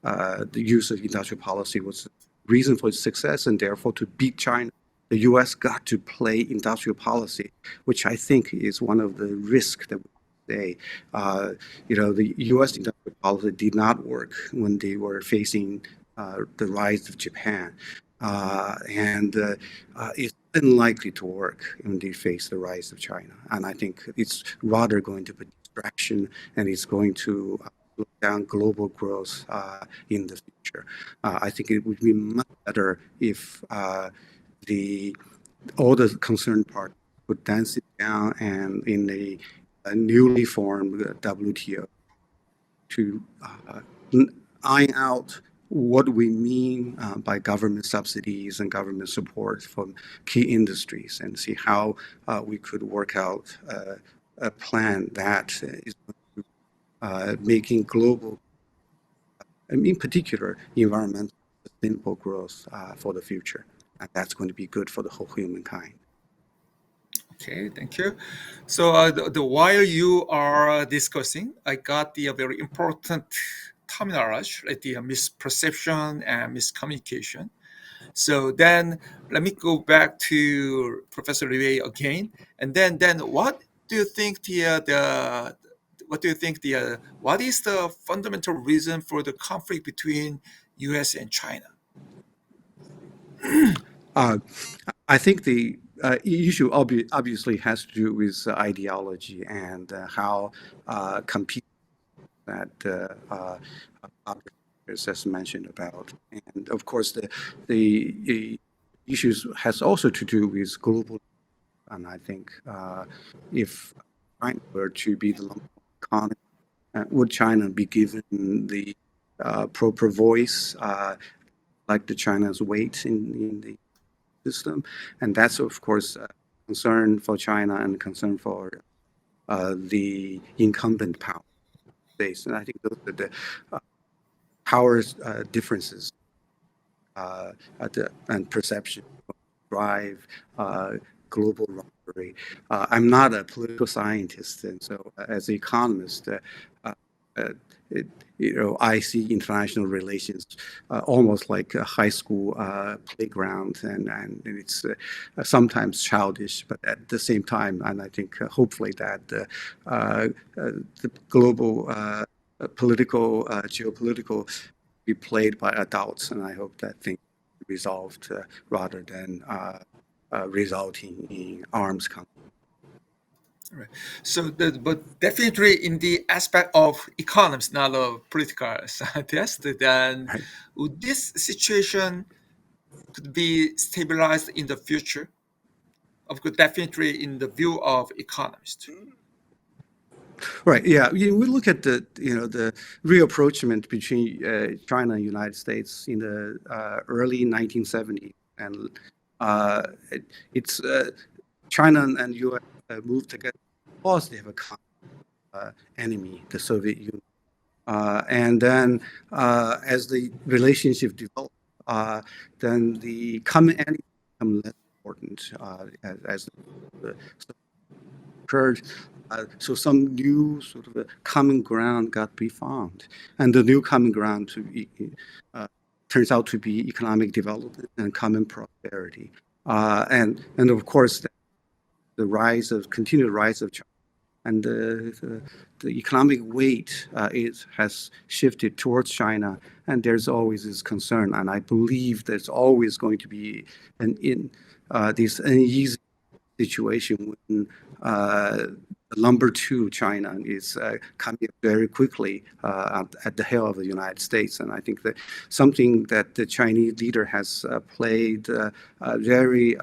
the use of industrial policy was reason for its success, and therefore to beat China, the U.S. got to play industrial policy, which I think is one of the risks that the the U.S. industrial policy did not work when they were facing the rise of Japan, and it's unlikely to work when they face the rise of China. And I think it's rather going to be distraction, and it's going to slow down global growth in the future. I think it would be much better if all the concerned parties would then sit down and in a newly formed WTO to iron out what we mean by government subsidies and government support from key industries, and see how we could work out a plan that is making global, and in particular, environmental sustainable growth for the future. And that's going to be good for the whole humankind. Okay, thank you. So while you are discussing, I got the very important terminology, like the misperception and miscommunication. So then let me go back to Professor Lee Wei again, and then what do you think what is the fundamental reason for the conflict between U.S. and China? I think the issue obviously has to do with ideology and how compete that as mentioned about. And of course, the issues has also to do with global. And I think if China were to be the number one economy, would China be given the proper voice, like the China's weight in the system? And that's, of course, a concern for China and a concern for the incumbent power base. And I think those are the power differences and perception drive global rivalry. I'm not a political scientist, and so as an economist, I see international relations almost like a high school playground, and it's sometimes childish, but at the same time, and I think hopefully that the global political, geopolitical be played by adults, and I hope that things resolved rather than resulting in arms conflict. Right. So, but definitely in the aspect of economists, not a political scientist, then Right. would this situation could be stabilized in the future? Of course, definitely in the view of economists. Right. Yeah. We look at the rapprochement between China and the United States in the early 1970s, and it's China and U.S. Moved together because they have a common enemy, the Soviet Union. And then as the relationship developed, then the common enemy became less important as the occurred. So some new sort of a common ground got to be found. And the new common ground turns out to be economic development and common prosperity. And of course, the continued rise of China, and the economic weight has shifted towards China, and there's always this concern, and I believe there's always going to be this uneasy situation when number two, China, is coming very quickly at the heel of the United States. And I think that something that the Chinese leader has played very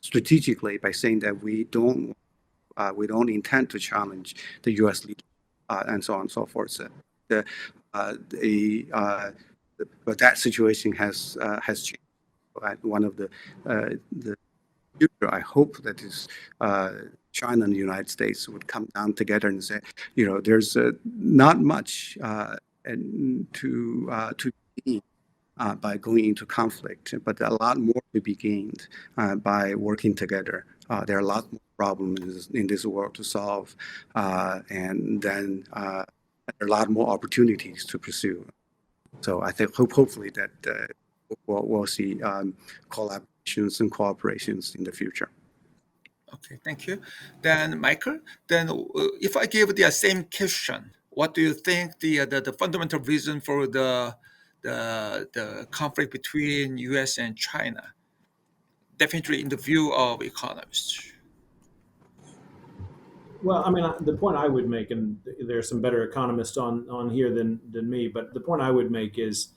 strategically by saying that we don't intend to challenge the U.S. leader and so on and so forth. So but that situation has changed. One of the future, I hope that is China and the United States would come down together and say, there's not much to gain by going into conflict, but a lot more to be gained by working together. There are a lot more problems in this world to solve, and then there are a lot more opportunities to pursue. So I think hopefully that we'll see collaborations and cooperations in the future. Okay, thank you. Then Michael, then if I give the same question, what do you think the fundamental reason for the conflict between U.S. and China? Definitely in the view of economists. Well, I mean, the point I would make, and there's some better economists on here than me, but the point I would make is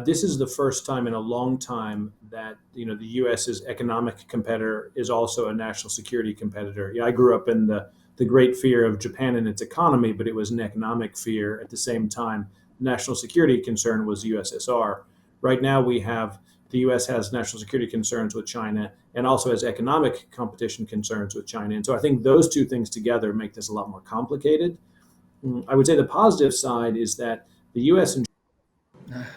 this is the first time in a long time that the U.S.'s economic competitor is also a national security competitor. Yeah, I grew up in the great fear of Japan and its economy, but it was an economic fear at the same time. National security concern was USSR. Right now, the U.S. has national security concerns with China and also has economic competition concerns with China. And so I think those two things together make this a lot more complicated. I would say the positive side is that the U.S. and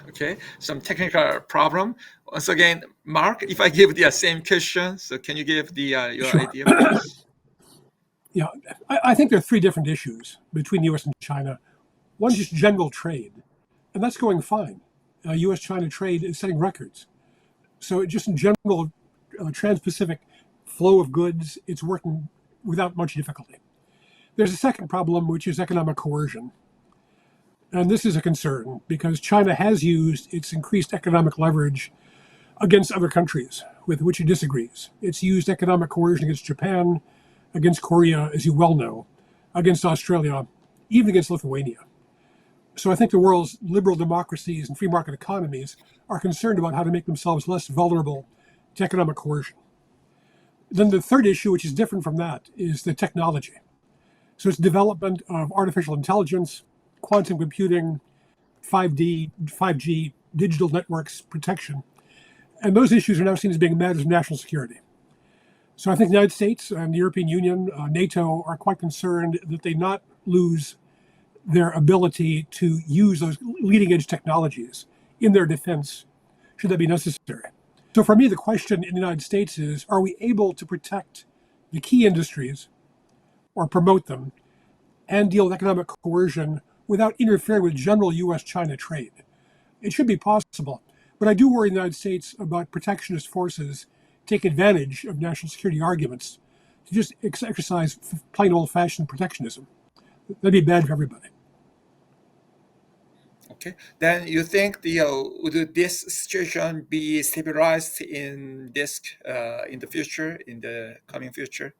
Okay, some technical problem. Once again, Mark, if I give the same question, so can you give your Sure. idea, please? Yeah, I think there are three different issues between the U.S. and China. One is just general trade, and that's going fine. U.S. China trade is setting records. So just in general, trans-Pacific flow of goods, it's working without much difficulty. There's a second problem, which is economic coercion. And this is a concern because China has used its increased economic leverage against other countries with which it disagrees. It's used economic coercion against Japan, against Korea, as you well know, against Australia, even against Lithuania. So I think the world's liberal democracies and free market economies are concerned about how to make themselves less vulnerable to economic coercion. Then the third issue, which is different from that, is the technology. So it's development of artificial intelligence, quantum computing, 5G, digital networks, protection. And those issues are now seen as being matters of national security. So I think the United States and the European Union, NATO, are quite concerned that they not lose their ability to use those leading edge technologies in their defense, should that be necessary. So for me, the question in the United States is, are we able to protect the key industries or promote them and deal with economic coercion without interfering with general U.S.-China trade? It should be possible. But I do worry in the United States about protectionist forces take advantage of national security arguments to just exercise plain old-fashioned protectionism. That'd be bad for everybody. Okay, then you think would this situation be stabilized in in the future, in the coming future?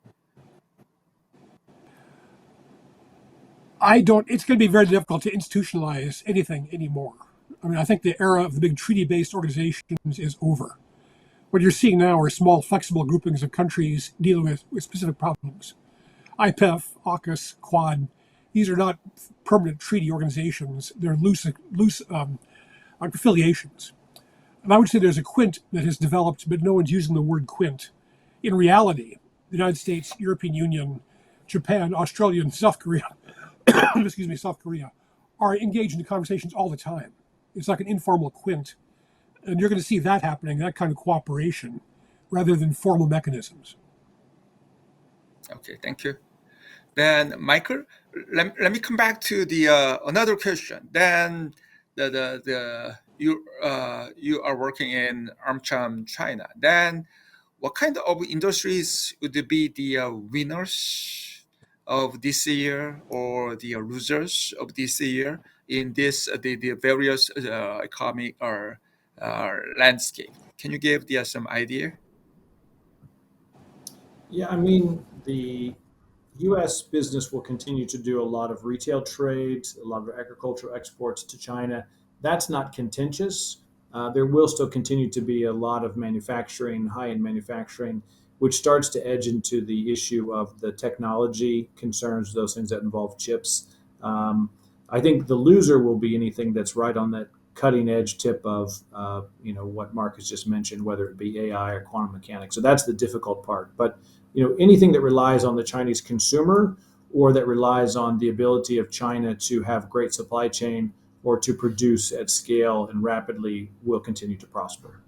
It's going to be very difficult to institutionalize anything anymore. I mean, I think the era of the big treaty-based organizations is over. What you're seeing now are small, flexible groupings of countries dealing with specific problems. IPEF, AUKUS, Quad, these are not permanent treaty organizations. They're loose affiliations. And I would say there's a quint that has developed, but no one's using the word quint. In reality, the United States, European Union, Japan, Australia, and South Korea, South Korea, are engaged in conversations all the time. It's like an informal quint. And you're going to see that happening, that kind of cooperation, rather than formal mechanisms. Okay, thank you. Then Michael, let me come back to the another question. Then you are working in AmCham China. Then what kind of industries would be the winners of this year or the losers of this year in this the various economic or landscape? Can you give some idea? Yeah, I mean, the U.S. business will continue to do a lot of retail trades, a lot of agricultural exports to China. That's not contentious. There will still continue to be a lot of manufacturing, high-end manufacturing, which starts to edge into the issue of the technology concerns, those things that involve chips. I think the loser will be anything that's right on that cutting edge tip of what Mark has just mentioned, whether it be AI or quantum mechanics. So that's the difficult part. But anything that relies on the Chinese consumer or that relies on the ability of China to have great supply chain or to produce at scale and rapidly will continue to prosper.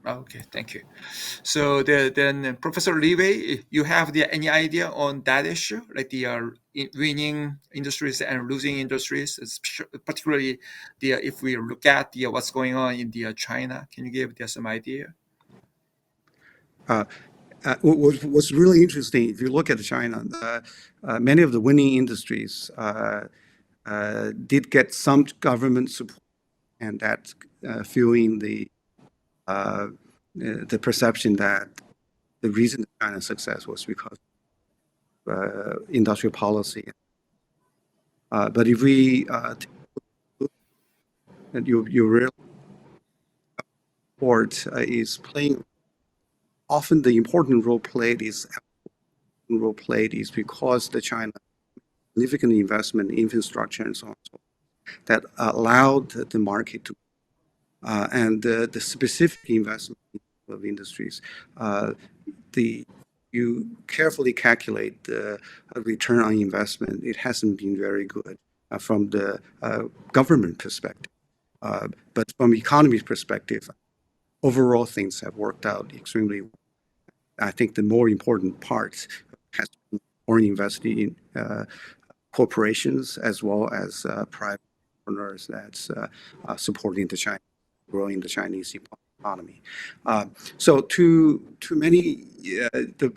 Okay, thank you. So then, Professor Lee Wei, you have any idea on that issue, like the winning industries and losing industries, particularly if we look at what's going on in China? Can you give some idea? What's really interesting, if you look at China, many of the winning industries did get some government support, and that's fueling the perception that the reason China's success was because of industrial policy. But if we take a look, and you realize sport is playing often the important role played is because the China significant investment in infrastructure and so on that allowed the market to and the specific investment of industries. You carefully calculate the return on investment. It hasn't been very good from the government perspective, but from economy perspective, overall things have worked out extremely well. I think the more important part has been more investing in corporations as well as private entrepreneurs that's supporting growing the Chinese economy. So too many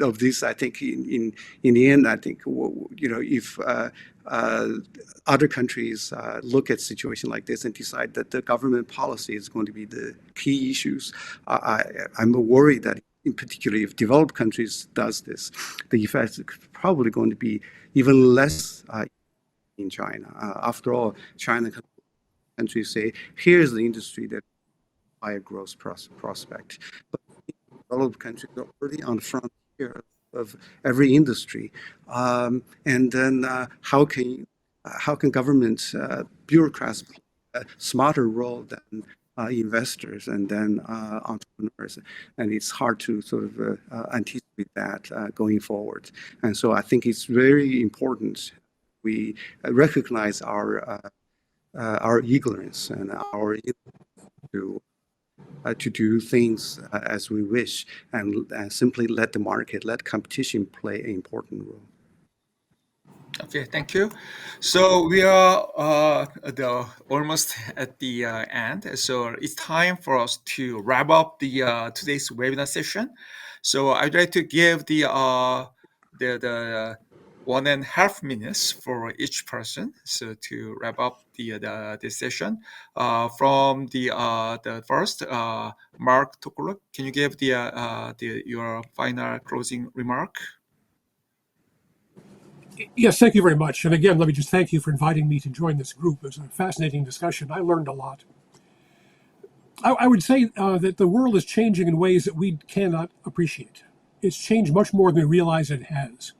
of these, I think, in the end, I think if other countries look at situation like this and decide that the government policy is going to be the key issues, I'm worried that in particular, if developed countries does this, the effect is probably going to be even less in China. After all, China countries say, here's the industry that higher growth prospect. But developed countries are already on the frontier of every industry. And then how can government bureaucrats play a smarter role than investors and then entrepreneurs? And it's hard to sort of anticipate that going forward. And so I think it's very important we recognize our ignorance and our to do things as we wish and simply let the market, let competition play an important role. Okay, thank you. So we are almost at the end. So it's time for us to wrap up the today's webinar session. So I'd like to give the 1.5 minutes for each person. So to wrap up the session, from the first Mark Tokola, can you give your final closing remark? Yes, thank you very much. And again, let me just thank you for inviting me to join this group. It was a fascinating discussion. I learned a lot. I would say that the world is changing in ways that we cannot appreciate. It's changed much more than we realize it has.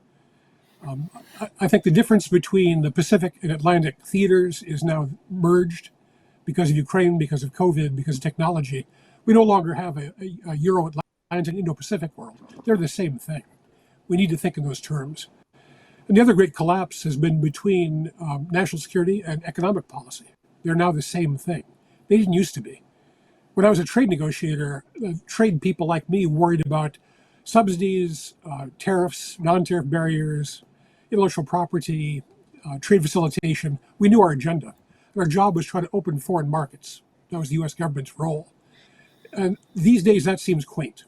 I think the difference between the Pacific and Atlantic theaters is now merged because of Ukraine, because of COVID, because of technology. We no longer have a Euro-Atlantic Indo-Pacific world. They're the same thing. We need to think in those terms. And the other great collapse has been between national security and economic policy. They're now the same thing. They didn't used to be. When I was a trade negotiator, trade people like me worried about subsidies, tariffs, non-tariff barriers, intellectual property, trade facilitation. We knew our agenda. And our job was try to open foreign markets. That was the U.S. government's role. And these days, that seems quaint.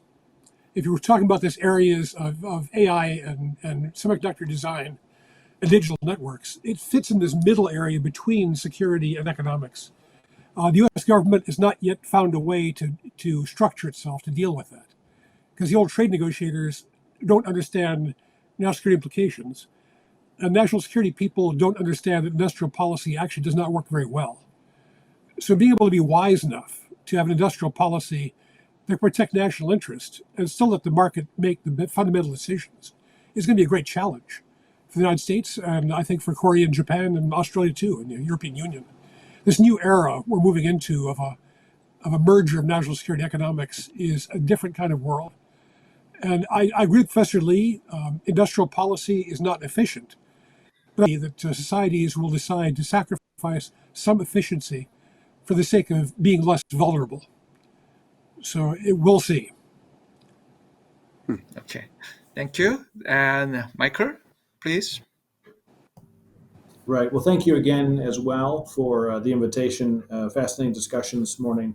If you were talking about these areas of AI and semiconductor design and digital networks, it fits in this middle area between security and economics. The U.S. government has not yet found a way to structure itself to deal with that, because the old trade negotiators don't understand national security implications. And national security people don't understand that industrial policy actually does not work very well. So being able to be wise enough to have an industrial policy that protect national interest and still let the market make the fundamental decisions is going to be a great challenge for the United States, and I think for Korea and Japan and Australia too, and the European Union. This new era we're moving into of a merger of national security economics is a different kind of world. And I agree with Professor Lee, industrial policy is not efficient, but that societies will decide to sacrifice some efficiency for the sake of being less vulnerable. So we'll see. Okay, thank you. And Michael, please. Right. Well, thank you again as well for the invitation. Fascinating discussion this morning.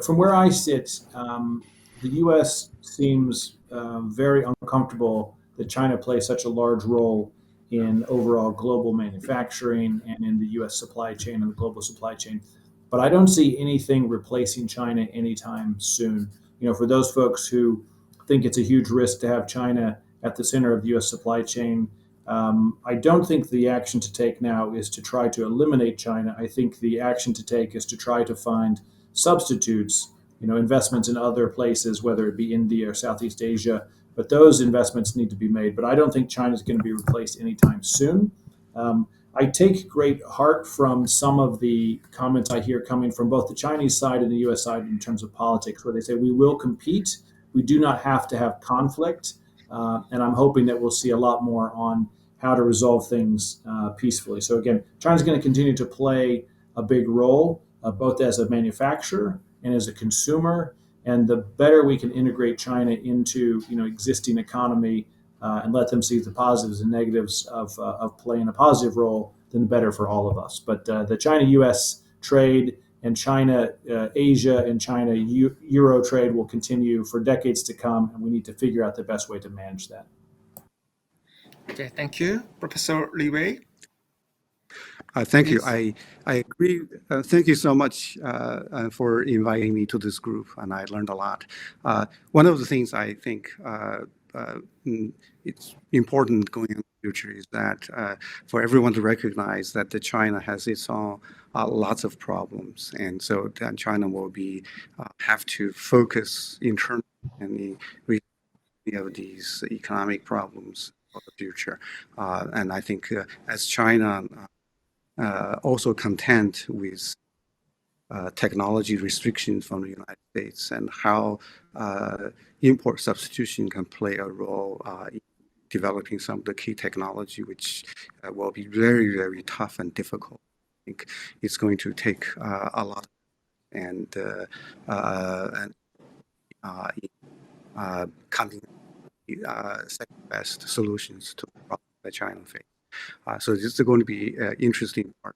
From where I sit, the U.S. seems very uncomfortable that China plays such a large role in overall global manufacturing and in the U.S. supply chain and the global supply chain. But I don't see anything replacing China anytime soon. For those folks who think it's a huge risk to have China at the center of the U.S. supply chain, I don't think the action to take now is to try to eliminate China. I think the action to take is to try to find substitutes, investments in other places, whether it be India or Southeast Asia. But those investments need to be made. But I don't think China is going to be replaced anytime soon. I take great heart from some of the comments I hear coming from both the Chinese side and the U.S. side in terms of politics, where they say we will compete. We do not have to have conflict. And I'm hoping that we'll see a lot more on how to resolve things peacefully. So again, China's going to continue to play a big role, both as a manufacturer and as a consumer. And the better we can integrate China into existing economy and let them see the positives and negatives of playing a positive role, then the better for all of us. But the China-U.S. trade and China-Asia and China-Euro trade will continue for decades to come, and we need to figure out the best way to manage that. Okay, thank you. Professor Lee Wei. Thank you. I agree. Thank you so much for inviting me to this group, and I learned a lot. One of the things I think it's important going in the future is that for everyone to recognize that China has its own lots of problems, and so that China will have to focus internally on these economic problems for the future. And I think as China also content with technology restrictions from the United States and how import substitution can play a role in developing some of the key technology, which will be very, very tough and difficult. I think it's going to take a lot and coming second best solutions to the problem that China faces. So this is going to be an interesting part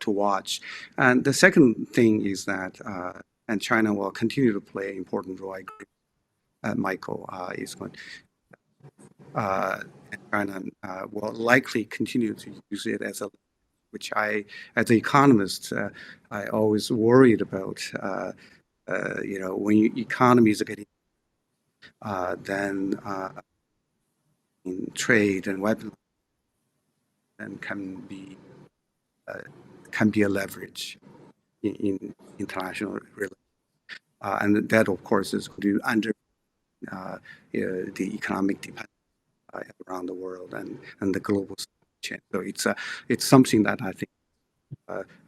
to watch. And the second thing is that, and China will continue to play an important role. I agree. Michael is going. And China will likely continue to use it as which as an economist, I always worried about. When economies are getting, then in trade and weapons, and can be a leverage in international relations, and that of course is going to under the economic dependence around the world and the global chain. So it's something that I think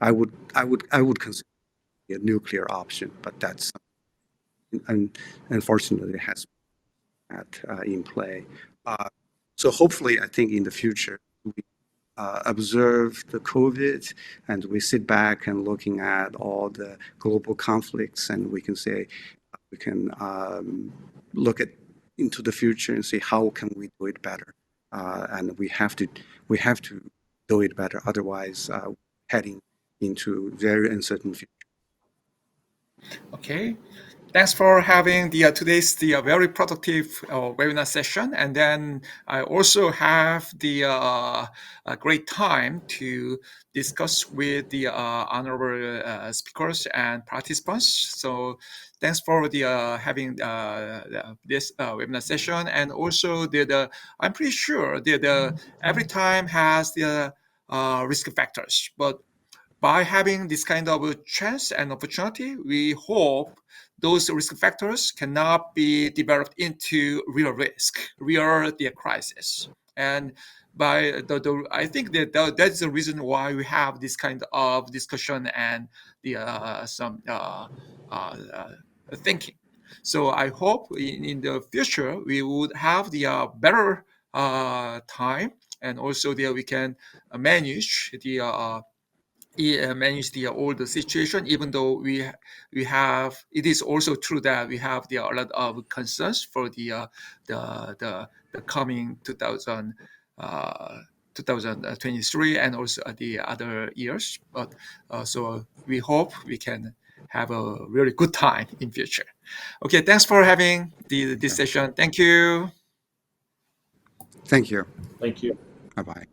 I would consider a nuclear option, but that's unfortunately has in play. So hopefully, I think in the future we observe the COVID and we sit back and looking at all the global conflicts, and we can say we can look into the future and see how can we do it better, and we have to do it better. Otherwise, heading into very uncertain future. Okay, thanks for having today's very productive webinar session. And then I also have the a great time to discuss with the honorable speakers and participants. So thanks for having this webinar session. And also I'm pretty sure that every time has the risk factors, but by having this kind of a chance and opportunity, we hope those risk factors cannot be developed into real risk, real crisis. And I think that's the reason why we have this kind of discussion and some thinking. So I hope in the future we would have the better time, and also we can manage all the situation, even though we have, it is also true that we have a lot of concerns for the coming 2023 and also the other years, but so we hope we can have a really good time in future. Okay, thanks for having this session. Thank you. Thank you. Thank you. Bye-bye.